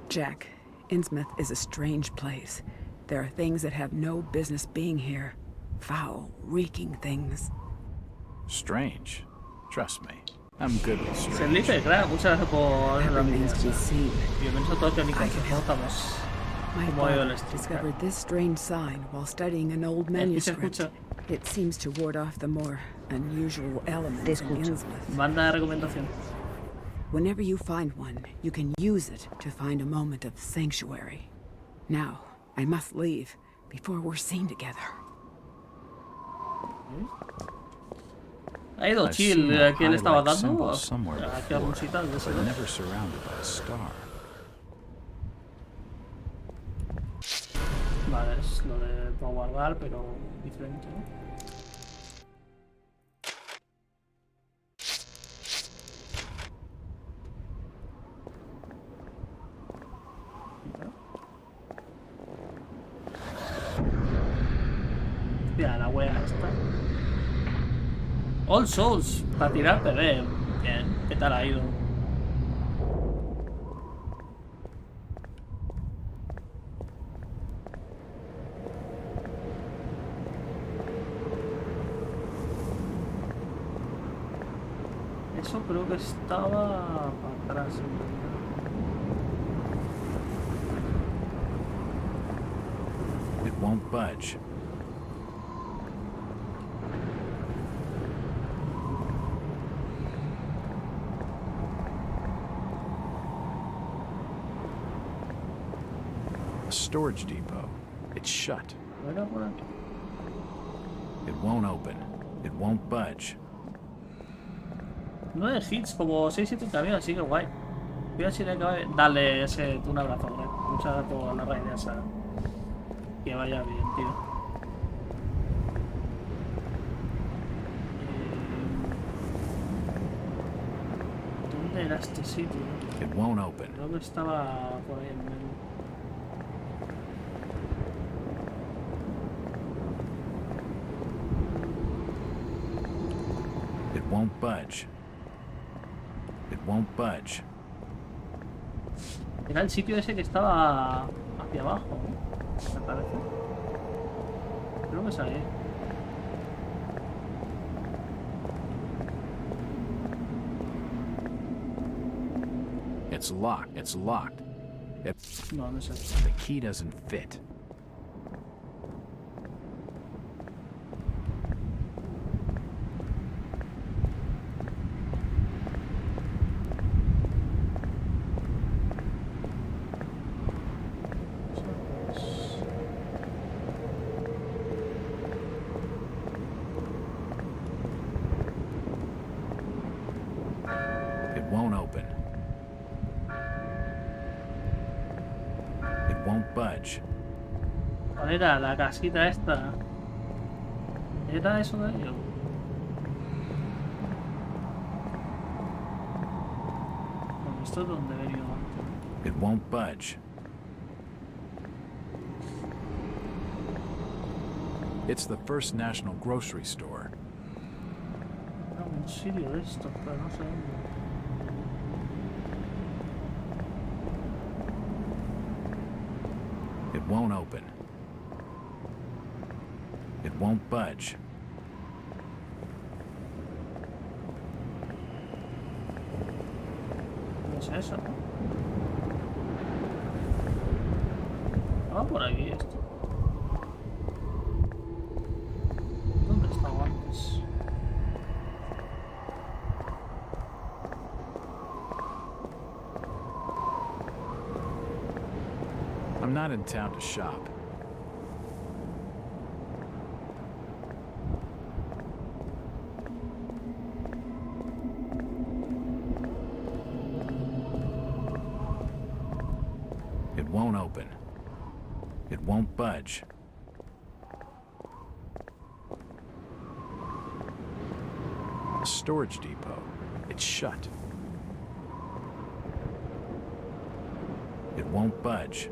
Jack, Innsmouth is a strange place. There are things that have no business being here. Foul, reeking things. Strange. Trust me. I'm good with Se strange. dice, claro, muchas gracias por That la remains to be envidia. seen. Bienvenidos a todos los I can que help. estamos. My Como ha ido el father stream. discovered this strange sign while studying an old Aquí se manuscript. escucha. It seems to ward off the more unusual elements in Innsmouth. Manda recomendación. Whenever you find one, you can use it to find a moment of sanctuary. Now, I must leave before we're seen together. Ha ido I've chill seen a que él estaba highlight dando. symbol somewhere Aquí algún before, sitio de but eso. never surrounded by a star. Vale, es lo de no guardar, pero diferente, ¿no? wea esta. All Souls, para tirar TV. Bien, ¿qué tal ha ido? Eso creo que estaba para atrás. It won't budge. A storage depot. It's shut. Bueno, por aquí. It won't open. It won't budge. 9 hits, como 6-7 camiones, así que guay. Voy a ver si le cabe darle un abrazo, ¿vale? Muchas gracias por la raid esa. Que vaya bien, tío. ¿Dónde era este sitio? It won't open. Creo que estaba por ahí en medio. It won't budge. It won't budge. Era el sitio ese que estaba hacia abajo, ¿no? Me parece. Creo que es ahí. It's locked. It's locked. No, no sé. The key doesn't fit. It won't open. It won't budge. ¿Cuál era la casita esta? ¿Era eso de ello? Bueno, esto es donde he venido antes. It won't budge. It's the First National Grocery Store. Era un sitio de estos, pero no sé dónde. It won't open. It won't budge. ¿Qué es eso? Ah, por aquí esto. ¿Dónde estaba antes? I'm not in town to shop. It won't open. It won't budge. A storage depot. It's shut. It won't budge.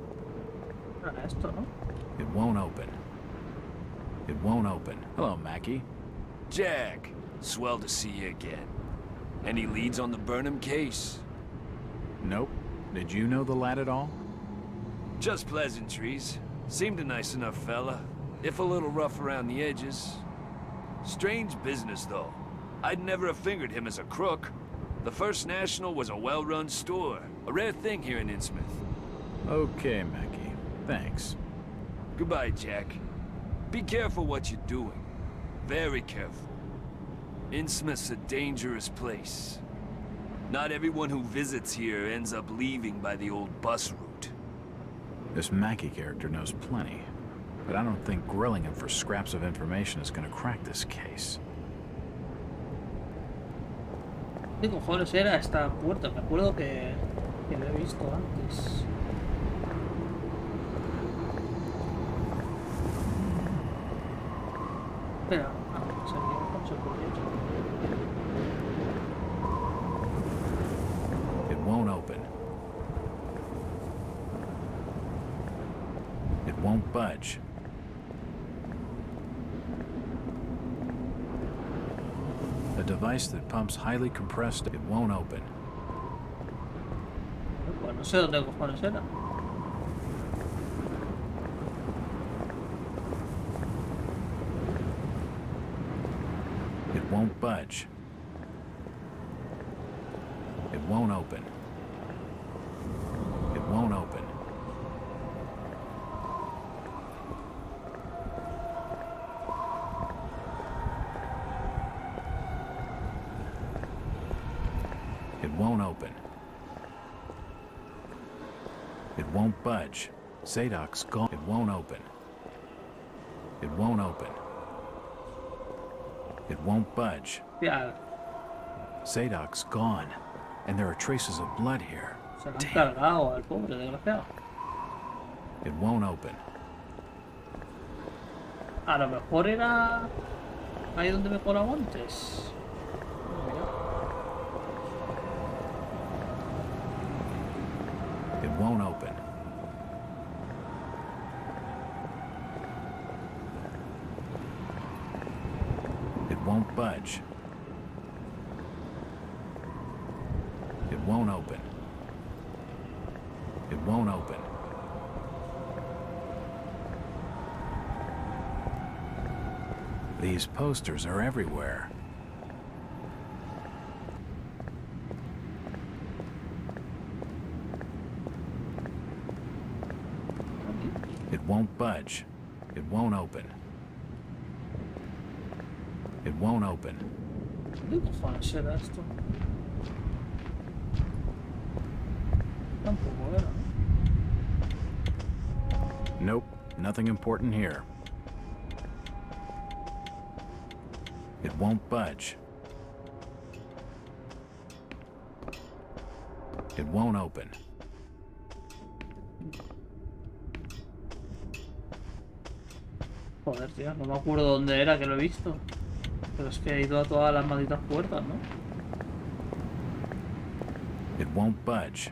Era esto, ¿no? It won't open. It won't open. Hello, Mackie. Jack, swell to see you again. Any leads on the Burnham case? Nope. Did you know the lad at all? Just pleasantries. Seemed a nice enough fella, if a little rough around the edges. Strange business, though. I'd never have fingered him as a crook. The First National was a well-run store, a rare thing here in Innsmouth. Okay, Mackie. Thanks. Goodbye, Jack. Be careful what you're doing. Very careful. Innsmouth's a dangerous place. Not everyone who visits here ends up leaving by the old bus route. This Mackie character knows plenty, but I don't think grilling him for scraps of information is gonna crack this case. ¿Qué cojones era esta puerta? Me acuerdo que lo he visto antes. Espera, no sé qué se ocurrió. It won't open. It won't budge. device that pumps highly compressed. It won't open. Pues no sé dónde cojones era. It won't budge. It won't open. It won't open. It won't open. It won't budge. Sadoc's gone. It won't open. It won't open. It won't budge. Yeah. Sadoc's gone. And there are traces of blood here. Se lo han cargado al pobre, desgraciado. It won't open. A lo mejor era ahí donde me colaba antes. It won't open. It won't budge. It won't open. It won't open. These posters are everywhere. It won't budge. It won't open. It won't open. ¿Qué cojones era esto? Tampoco era, ¿no? Nope, nothing important here. It won't budge. It won't open. Joder, tío, no me acuerdo dónde era que lo he visto. Pero es que he ido a todas las malditas puertas, ¿no? It won't budge.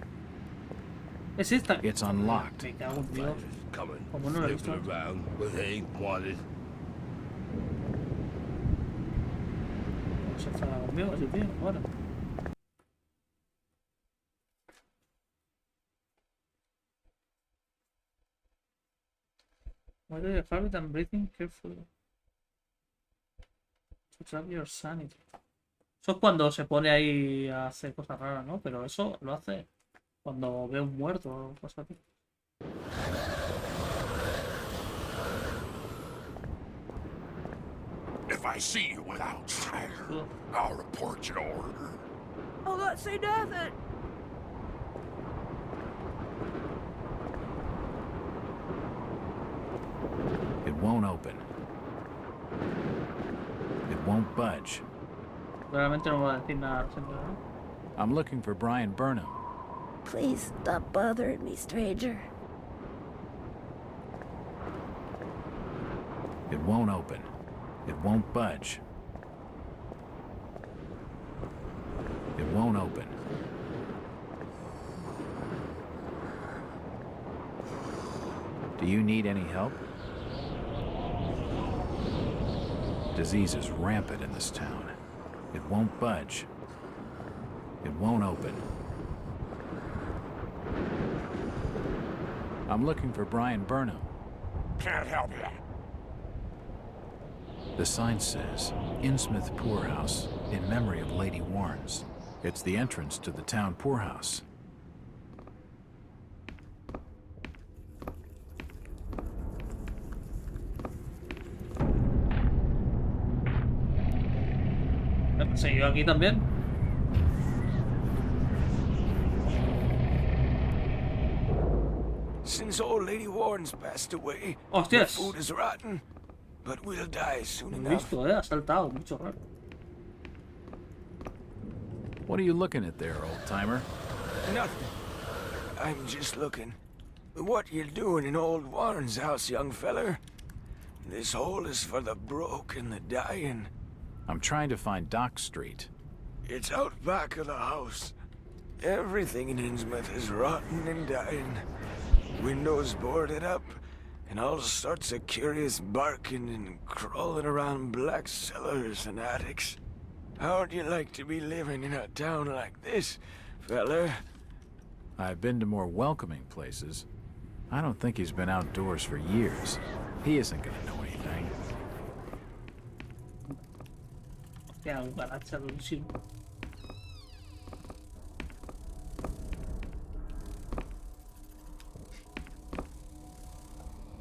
Es esta. It's unlocked. Me cago en Dios. Coming, ¿Cómo no lo he visto? sniffing around, but they ain't wanted. No se enfada conmigo, ese tío. Bueno. Whether your habit and breathing carefully. To trap your sanity. Eso es cuando se pone ahí a hacer cosas raras, ¿no? Pero eso lo hace cuando ve un muerto o cosas así. If I see you without fire, I'll report your order. Oh, let's say nothing. It won't open. It won't budge. Realmente no voy a decir nada, siempre, ¿no? I'm looking for Brian Burnham. Please stop bothering me, stranger. It won't open. It won't budge. It won't open. Do you need any help? Disease is rampant in this town. It won't budge. It won't open. I'm looking for Brian Burnham. Can't help you. The sign says, Innsmouth Poorhouse, in memory of Lady Warnes. It's the entrance to the town poorhouse. ¿Me persiguió aquí también? Since old Lady Warren's passed away, Hostias. the food is rotten, but we'll die soon Lo he enough. visto, ha saltado, mucho raro. What are you looking at there, old-timer? Nothing. I'm just looking. What you doing in old Warren's house, young feller? This hole is for the broke and the dying. I'm trying to find Dock Street. It's out back of the house. Everything in Innsmouth is rotten and dying. Windows boarded up, and all sorts of curious barking and crawling around black cellars and attics. How'd you like to be living in a town like this, feller? I've been to more welcoming places. I don't think he's been outdoors for years. He isn't gonna know anything. Ya, cucaracha dulce.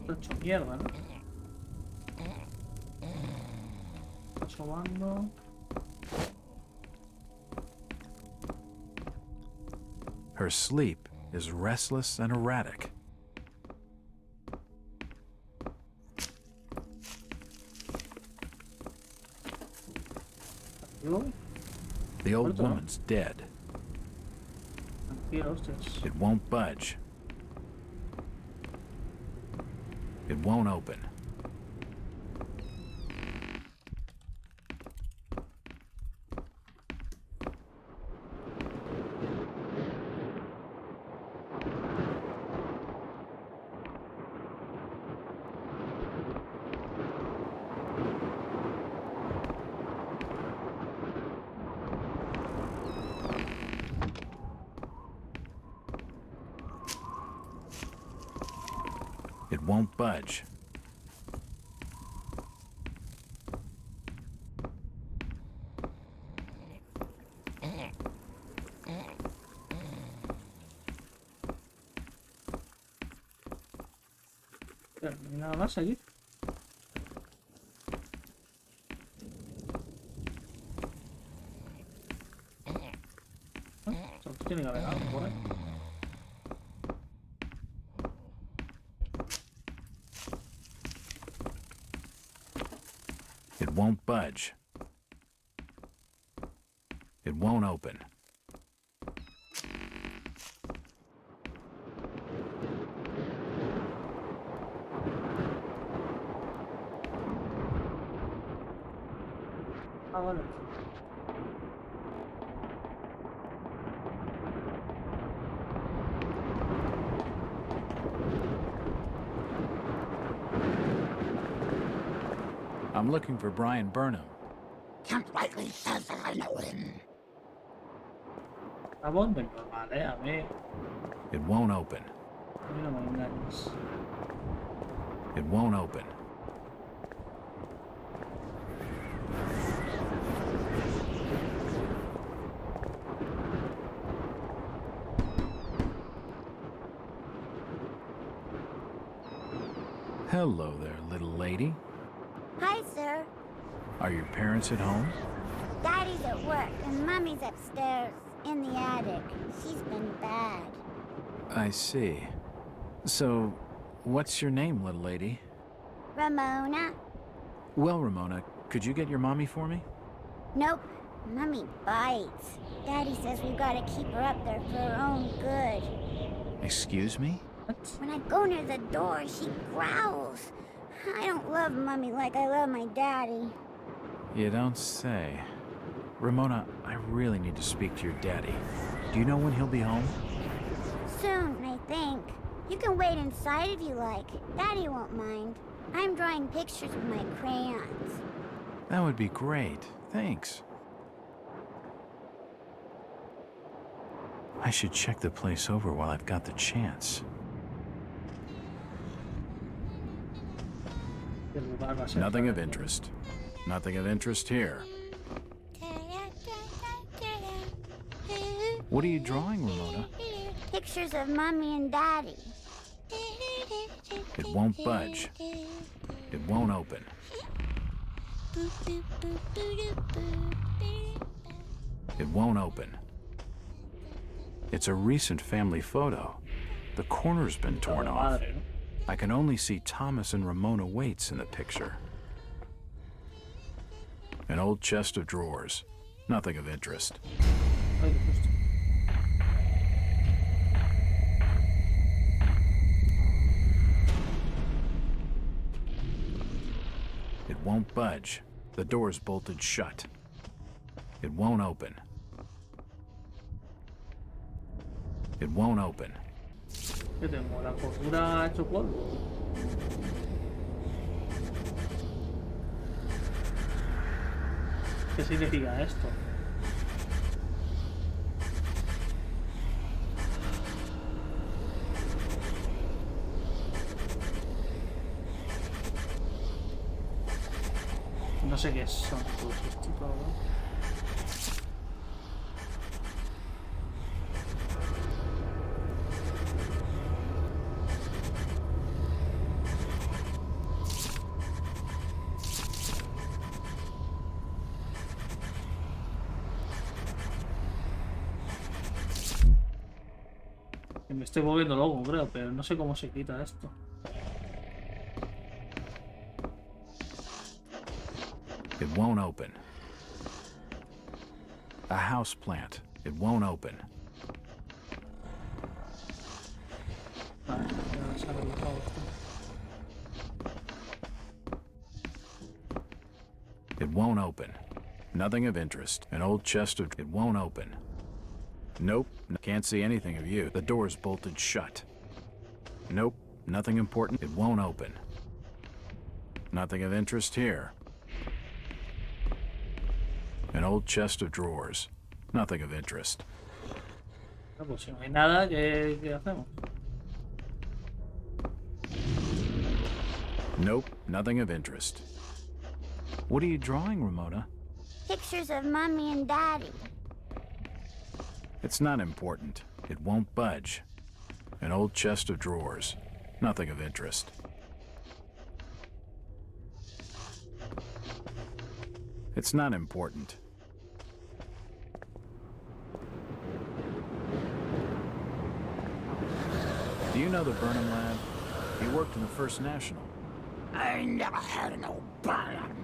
Está hecho mierda, ¿no? Está sobando. Her sleep is restless and erratic. The old woman's dead. It won't budge. It won't open. It won't budge. Nada más aquí. Tiene que haber algo por ahí. It won't budge. It won't open. Ah, vale. I'm looking for Brian Burnham. Kent rightly says that I know him. A vos me normal, a mí. It won't open. A mí no me engañes. It won't open. Hello there, little lady. Hi, sir. Are your parents at home? Daddy's at work and Mommy's upstairs in the attic. She's been bad. I see. So, what's your name, little lady? Ramona? Well, Ramona, could you get your mommy for me? Nope. Mommy bites. Daddy says we've got to keep her up there for her own good. Excuse me? When I go near the door, she growls. I don't love Mommy like I love my daddy. You don't say. Ramona, I really need to speak to your daddy. Do you know when he'll be home? Soon, I think. You can wait inside if you like. Daddy won't mind. I'm drawing pictures with my crayons. That would be great. Thanks. I should check the place over while I've got the chance. Nothing of interest. Nothing of interest here. What are you drawing, Ramona? Pictures of Mommy and Daddy. It won't budge. It won't open. It won't open. It's a recent family photo. The corner's been torn off. I can only see Thomas and Ramona Waits in the picture. An old chest of drawers. Nothing of interest. It won't budge. The door's bolted shut. It won't open. It won't open. Que tengo la cordura hecho polvo. ¿Qué significa esto? No sé qué son todos estos, la verdad. Me estoy volviendo loco, creo, pero no sé cómo se quita esto. It won't open. A house plant. It won't open. Vale, ya se ha realizado esto. It won't open. Nothing of interest. An old chest of... It won't open. Nope. Can't see anything of you. The door's bolted shut. Nope. Nothing important. It won't open. Nothing of interest here. An old chest of drawers. Nothing of interest. No, pues si no hay nada, ¿qué hacemos? Nope. Nothing of interest. What are you drawing, Ramona? Pictures of Mommy and Daddy. It's not important. It won't budge. An old chest of drawers. Nothing of interest. It's not important. Do you know the Burnham lad? He worked in the First National. I never had no Burnham.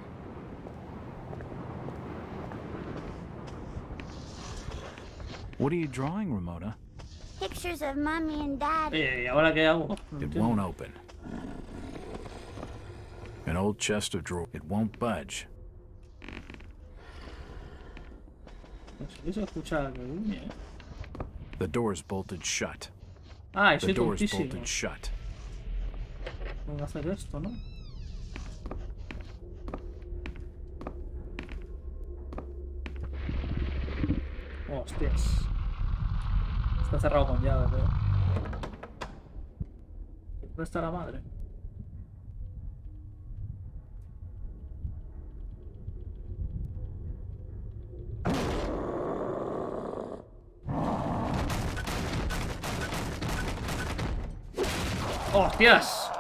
What are you drawing, Ramona? Pictures of Mommy and Daddy. ¿Y ahora qué hago? No It entiendo. won't open. An old chest of drawers. It won't budge. No sé si se escucha que gruñe, ¿eh? The door's bolted shut. Ah, y The soy door's tontísimo. bolted shut. Tengo que hacer esto, ¿no? Hostias. Está cerrado con llave, veo. ¿Dónde está la madre? ¡Hostias!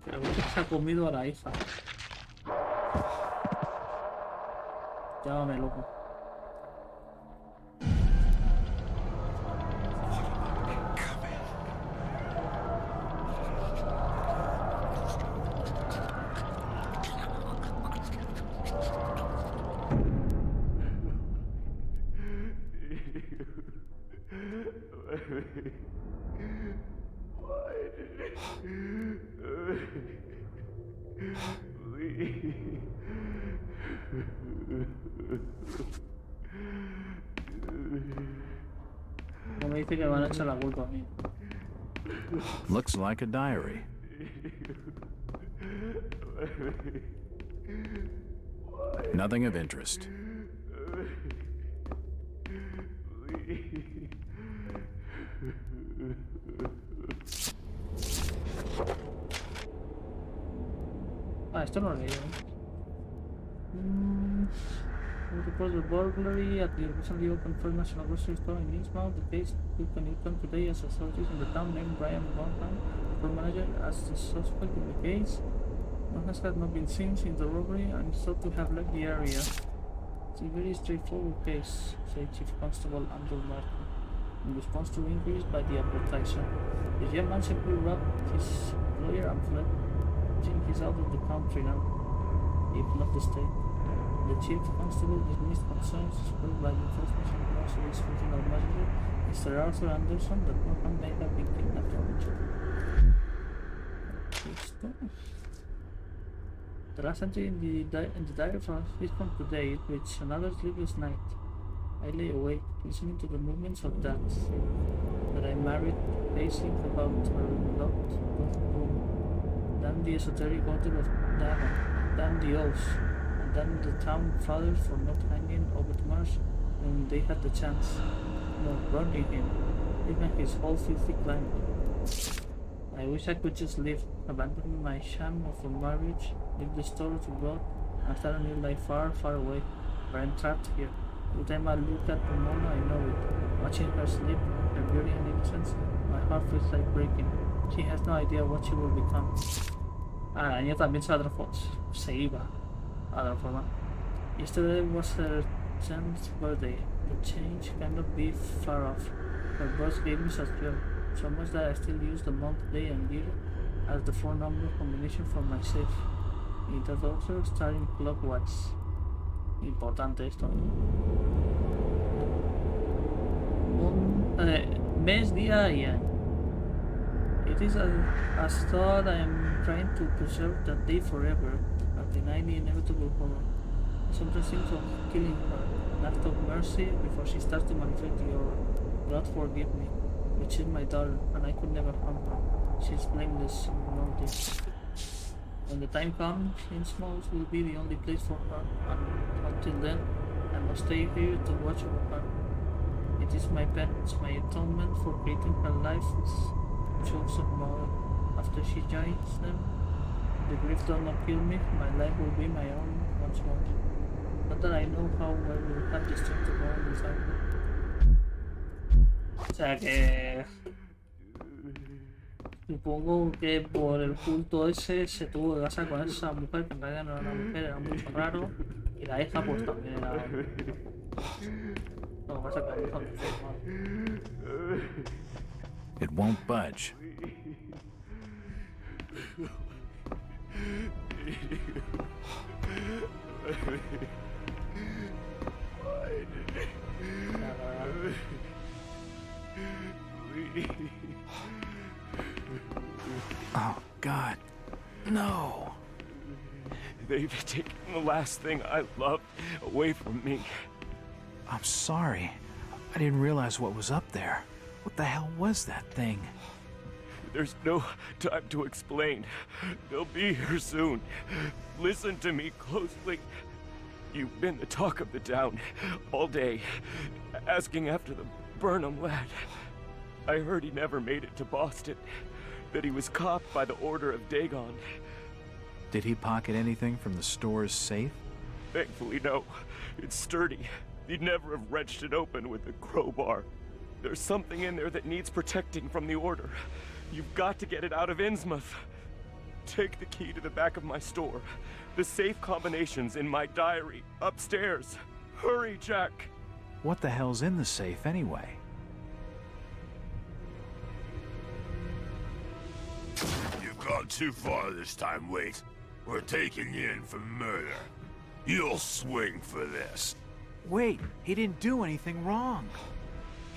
Creo que se ha comido a la hija. Llámame loco. No me dice que me van a echar la culpa a mí. Looks like a diary. Nothing of interest. Ah, esto no lo he leído. Reports of burglary at the recently opened First National Grocery Store in Innsmouth. The case opened today as authorities in the town named Brian Bonham, store manager, as the suspect in the case. One has not been seen since the robbery and is thought to have left the area. It's a very straightforward case, said Chief Constable Andrew Martin, in response to inquiries by the advertiser. The young man simply robbed his employer and fled. I think he's out of the country now, if not the state. The Chief Constable dismissed concerns expressed by the First National Grocery's regional manager, Mr. Arthur Anderson, that Morgan may have been kidnapped or injured. Listo. The last entry in the diary from his from today reads another sleepless night. I lay awake, listening to the movements of death. that I married, pacing about her locked room. Damn the esoteric order of Dagon, damn the oaths, and damn the town fathers for not hanging over Marsh when they had the chance. No, burning him, even his whole filthy clan. I wish I could just leave, abandon my sham of a marriage, leave the store to God, and start a new life far, far away, but I'm trapped here. Every time I look at Pomona, I know it. Watching her sleep, her beauty and innocence, my heart feels like breaking. She has no idea what she will become. Ah, la niña también se iba a transformar. Yesterday was her 10th birthday. The change cannot be far off. Her birth gave me such joy, so much that I still use the month, day, and year as the 4-number combination for my safe. In the order, starting clockwise. Importante esto. Mes, día y año. It is as though I am trying to preserve that day forever, but deny the inevitable horror. I sometimes think of killing her, an act of mercy before she starts to manifest the horror. God forgive me, but she's my daughter, and I could never harm her. She's blameless in all this. When the time comes, Innsmouth will be the only place for her, and until then, I must stay here to watch over her. It is my penance, my atonement for creating her life with chosen mother. After she joins them, the grief does not kill me, my life will be my own once more. Not that I know how I will have the strength to go on without her. O sea que supongo que por el culto ese se tuvo que casar con esa mujer, que en realidad no era una mujer, era mucho raro, y la hija pues también era... No, pasa que la hija no fue mal. It won't budge. Oh, God. No. They've taken the last thing I loved away from me. I'm sorry. I didn't realize what was up there. What the hell was that thing? There's no time to explain. They'll be here soon. Listen to me closely. You've been the talk of the town all day, asking after the Burnham lad. I heard he never made it to Boston, that he was copped by the order of Dagon. Did he pocket anything from the store's safe? Thankfully, no. It's sturdy. He'd never have wrenched it open with a crowbar. There's something in there that needs protecting from the order. You've got to get it out of Innsmouth. Take the key to the back of my store. The safe combinations in my diary, upstairs. Hurry, Jack! What the hell's in the safe anyway? You've gone too far this time, Wait. We're taking you in for murder. You'll swing for this. Wait, he didn't do anything wrong.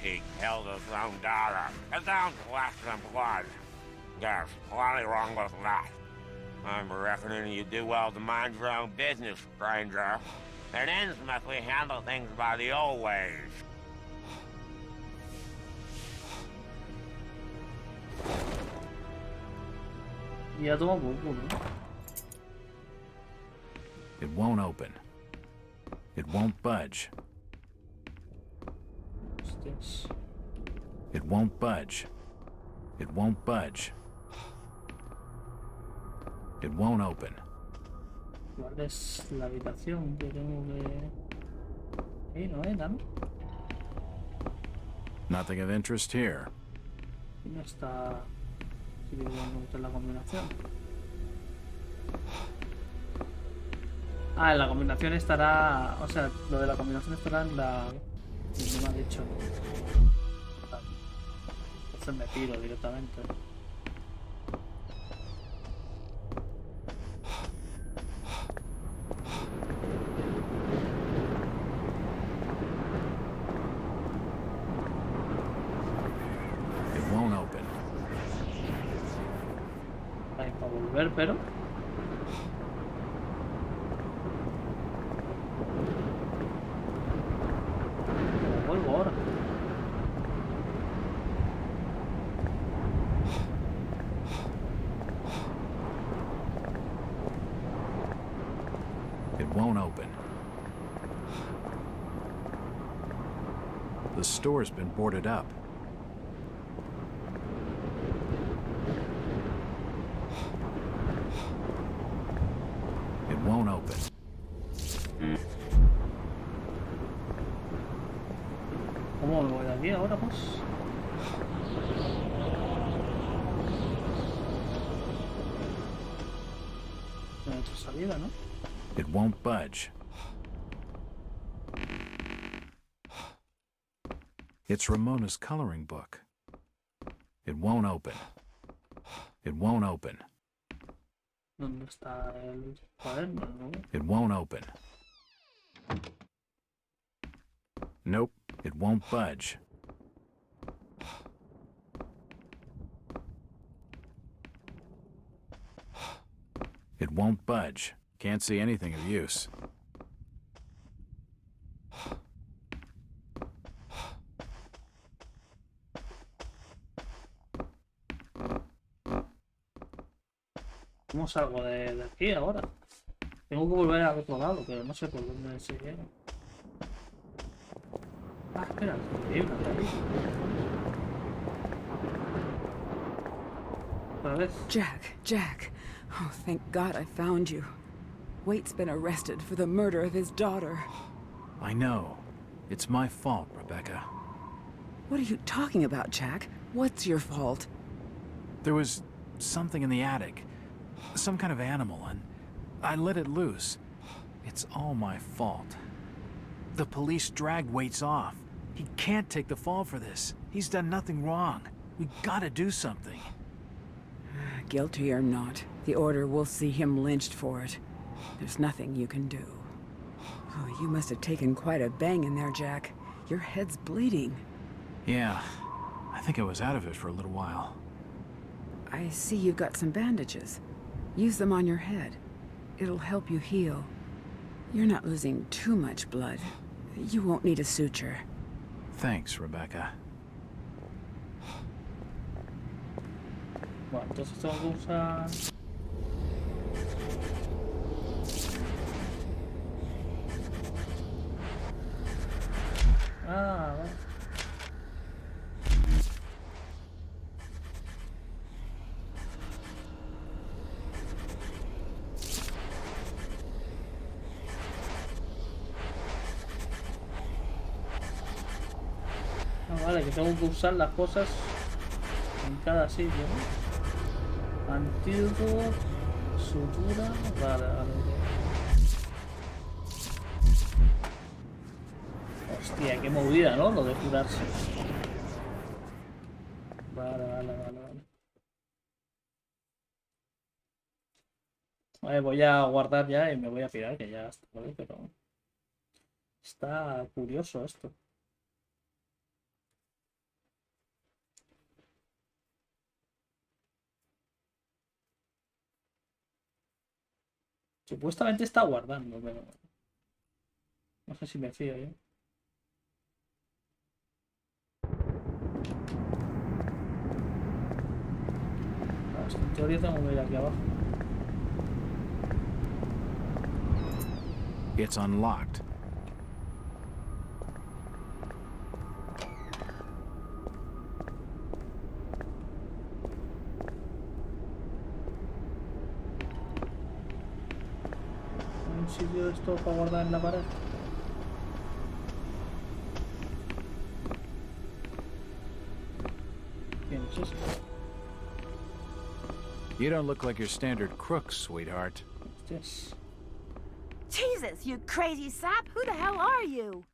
He killed his own daughter. It's down to flesh and blood. There's plenty wrong with that. I'm reckoning you do well to mind your own business, stranger. In Innsmouth, we handle things by the old ways. Ya toma por culo. It won't open. It won't budge. Hostias. It won't budge. It won't budge. It won't open. ¿Cuál es la habitación que tengo que...? Ahí no era, ¿no? Nothing of interest here. Aquí no está... Si digo en la combinación. Ah, en la combinación estará... O sea, lo de la combinación estará en la... No me ha dicho. Entonces me tiro directamente. It won't open. Ahí para volver, pero... Vuelvo ahora. It won't open. The store's been boarded up. It won't open. ¿Cómo me voy de aquí ahora, pues? No he hecho salida, ¿no? It won't budge. It's Ramona's coloring book. It won't open. It won't open. ¿Dónde está el cuaderno? ¿No? It won't open. Nope, it won't budge. It won't budge. Can't see anything of use. ¿Cómo salgo de aquí ahora? Tengo que volver al otro lado, pero no sé por dónde se llega. Ah, espera, hay una de ahí. Otra vez. Jack. Oh, thank God I found you. Waite's been arrested for the murder of his daughter. I know. It's my fault, Rebecca. What are you talking about, Jack? What's your fault? There was something in the attic. Some kind of animal, and I let it loose. It's all my fault. The police dragged Waits off. He can't take the fall for this. He's done nothing wrong. We gotta do something. Guilty or not, the Order will see him lynched for it. There's nothing you can do. Oh, you must have taken quite a bang in there, Jack. Your head's bleeding. Yeah, I think I was out of it for a little while. I see you've got some bandages. Use them on your head. It'll help you heal. You're not losing too much blood. You won't need a suture. Thanks, Rebecca. Bueno, entonces tengo que usar... Ah, vale. Ah, vale, que tengo que usar las cosas en cada sitio, ¿no? Antídoto, sutura, vale. Hostia, qué movida, ¿no? Lo de curarse. Vale. Vale, voy a guardar ya y me voy a pirar, que ya está, ¿vale? Pero está curioso esto. Supuestamente está guardando, pero no sé si me fío yo. En teoría tengo que ir aquí abajo. It's unlocked. ¿Hay un sitio esto para guardar en la pared? ¿Quién es eso? You don't look like your standard crook, sweetheart. Hostias. Jesus, you crazy sap! Who the hell are you?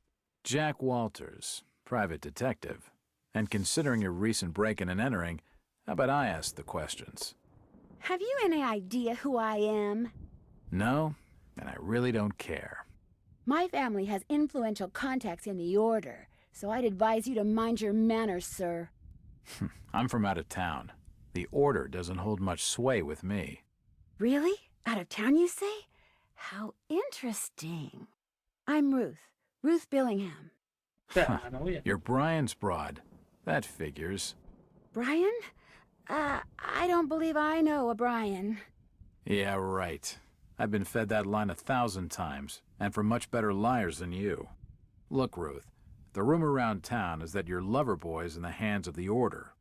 Jack Walters, private detective. And considering your recent break-in and entering, how about I ask the questions? Have you any idea who I am? No, and I really don't care. My family has influential contacts in the Order, so I'd advise you to mind your manners, sir. I'm from out of town. The Order doesn't hold much sway with me. Really? Out of town, you say? How interesting. I'm Ruth Billingham. You're Brian's broad. That figures. Brian? I don't believe I know a Brian. Yeah, right. I've been fed that line 1,000 times, and from much better liars than you. Look, Ruth, the rumor around town is that your lover boy's in the hands of the Order.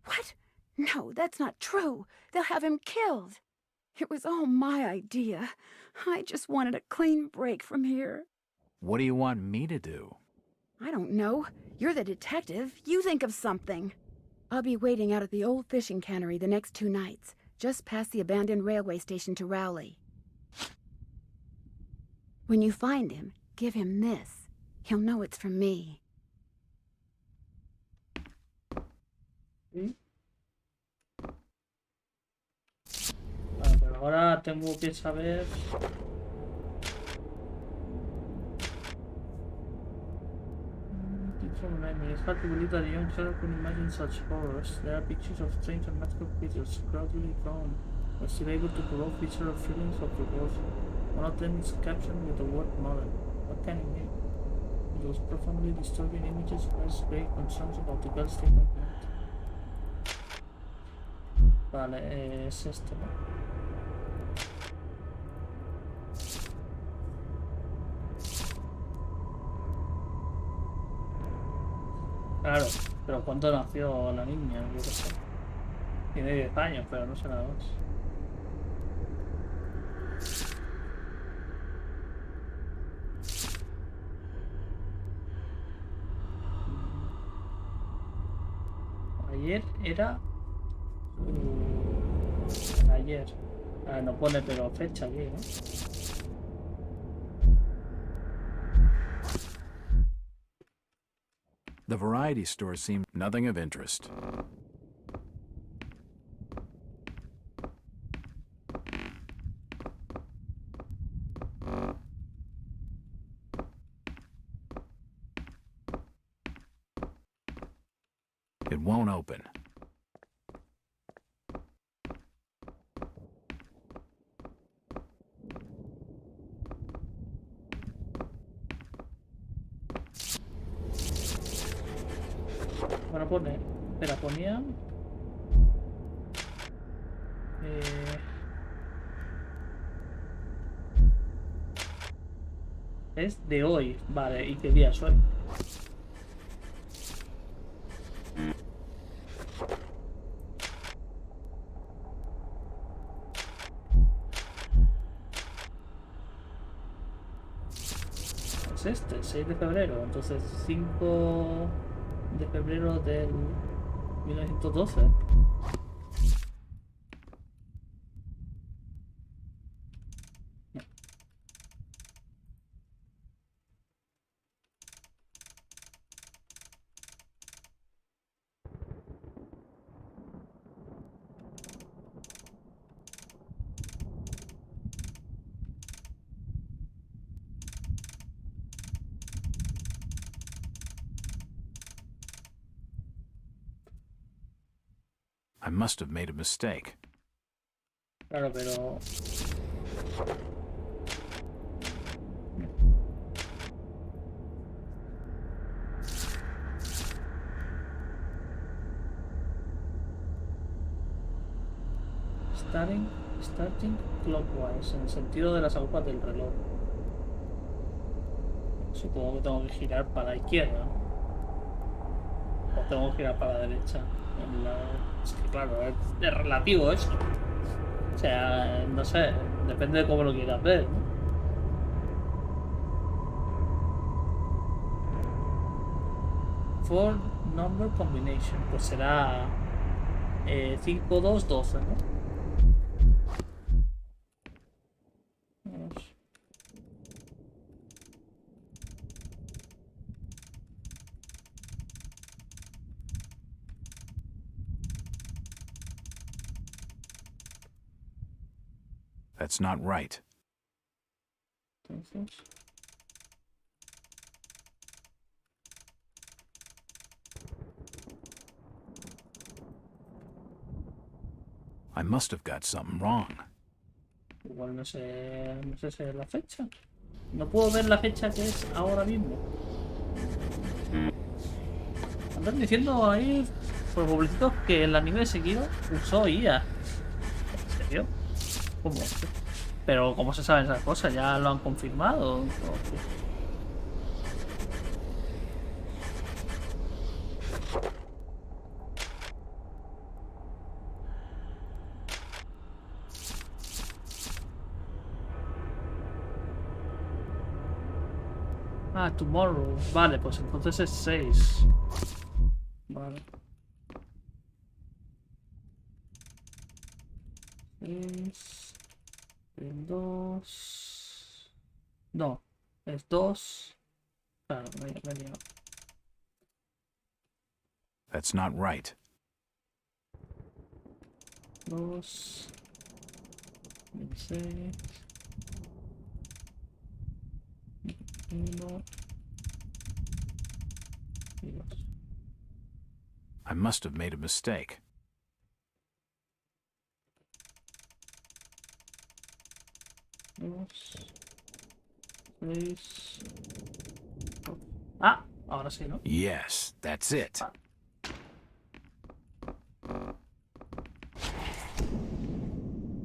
What? No, that's not true. They'll have him killed. It was all my idea. I just wanted a clean break from here. What do you want me to do? I don't know. You're the detective. You think of something. I'll be waiting out at the old fishing cannery the next 2 nights, just past the abandoned railway station to Rowley. When you find him, give him this. He'll know it's from me. Vale, pero ahora tengo que saber... From memory, it's hard to believe that a young child could imagine such horrors. There are pictures of strange and magical creatures, gradually grown, but still able to provoke visceral feelings of revulsion. One of them is captioned with the word mother. What can it mean? Those profoundly disturbing images raise great concerns about the girl's state of mind. Vale, es este, ¿no? Claro, pero ¿cuándo nació la niña? Yo qué sé. Tiene 10 años, pero no sé nada más. Ayer era... ayer. Ah, no pone pero fecha aquí, ¿no? The variety store seemed nothing of interest. It won't open. Bueno, pone... Espera, ponía... Es de hoy. Vale, ¿y qué día soy? Es este, 6 de febrero. Entonces 5 de febrero del 1912. I must have made a mistake. Claro, pero... Starting clockwise, en el sentido de las agujas del reloj. Supongo que tengo que girar para la izquierda, ¿no? O tengo que girar para la derecha. Es que claro, es relativo eso. O sea, no sé, depende de cómo lo quieras ver, ¿no? Four number combination, pues será 5, 2, 12, ¿no? Vamos. That's not right. Entonces... I must have got something wrong. Igual no sé si es la fecha. No puedo ver la fecha que es ahora mismo. Andan diciendo ahí por publicitos que el anime seguido usó IA. ¿En serio? ¿Cómo es? Pero ¿cómo se saben esas cosas? ¿Ya lo han confirmado? ¿O qué? Ah, tomorrow. Vale, pues entonces es 6. Vale. 6. El 2. No, es 2. Claro, me he liado. That's not right. 2. 6. 1. Y 2. I must have made a mistake. Ah, ahora sí, ¿no? Yes, that's it.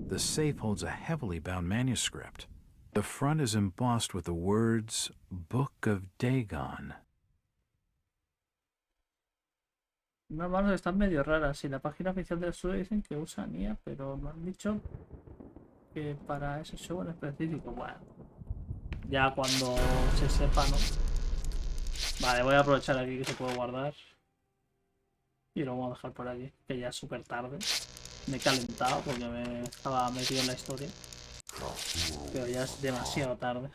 The safe holds a heavily bound manuscript. The front is embossed with the words, Book of Dagon. Unas manos están medio raras. Y la página oficial del estudio dicen que usa NIA, pero me han dicho que para ese show en específico. Bueno, ya cuando se sepa, ¿no? Vale, voy a aprovechar aquí que se puede guardar. Y lo vamos a dejar por aquí, que ya es súper tarde. Me he calentado porque me estaba metido en la historia. Pero ya es demasiado tarde.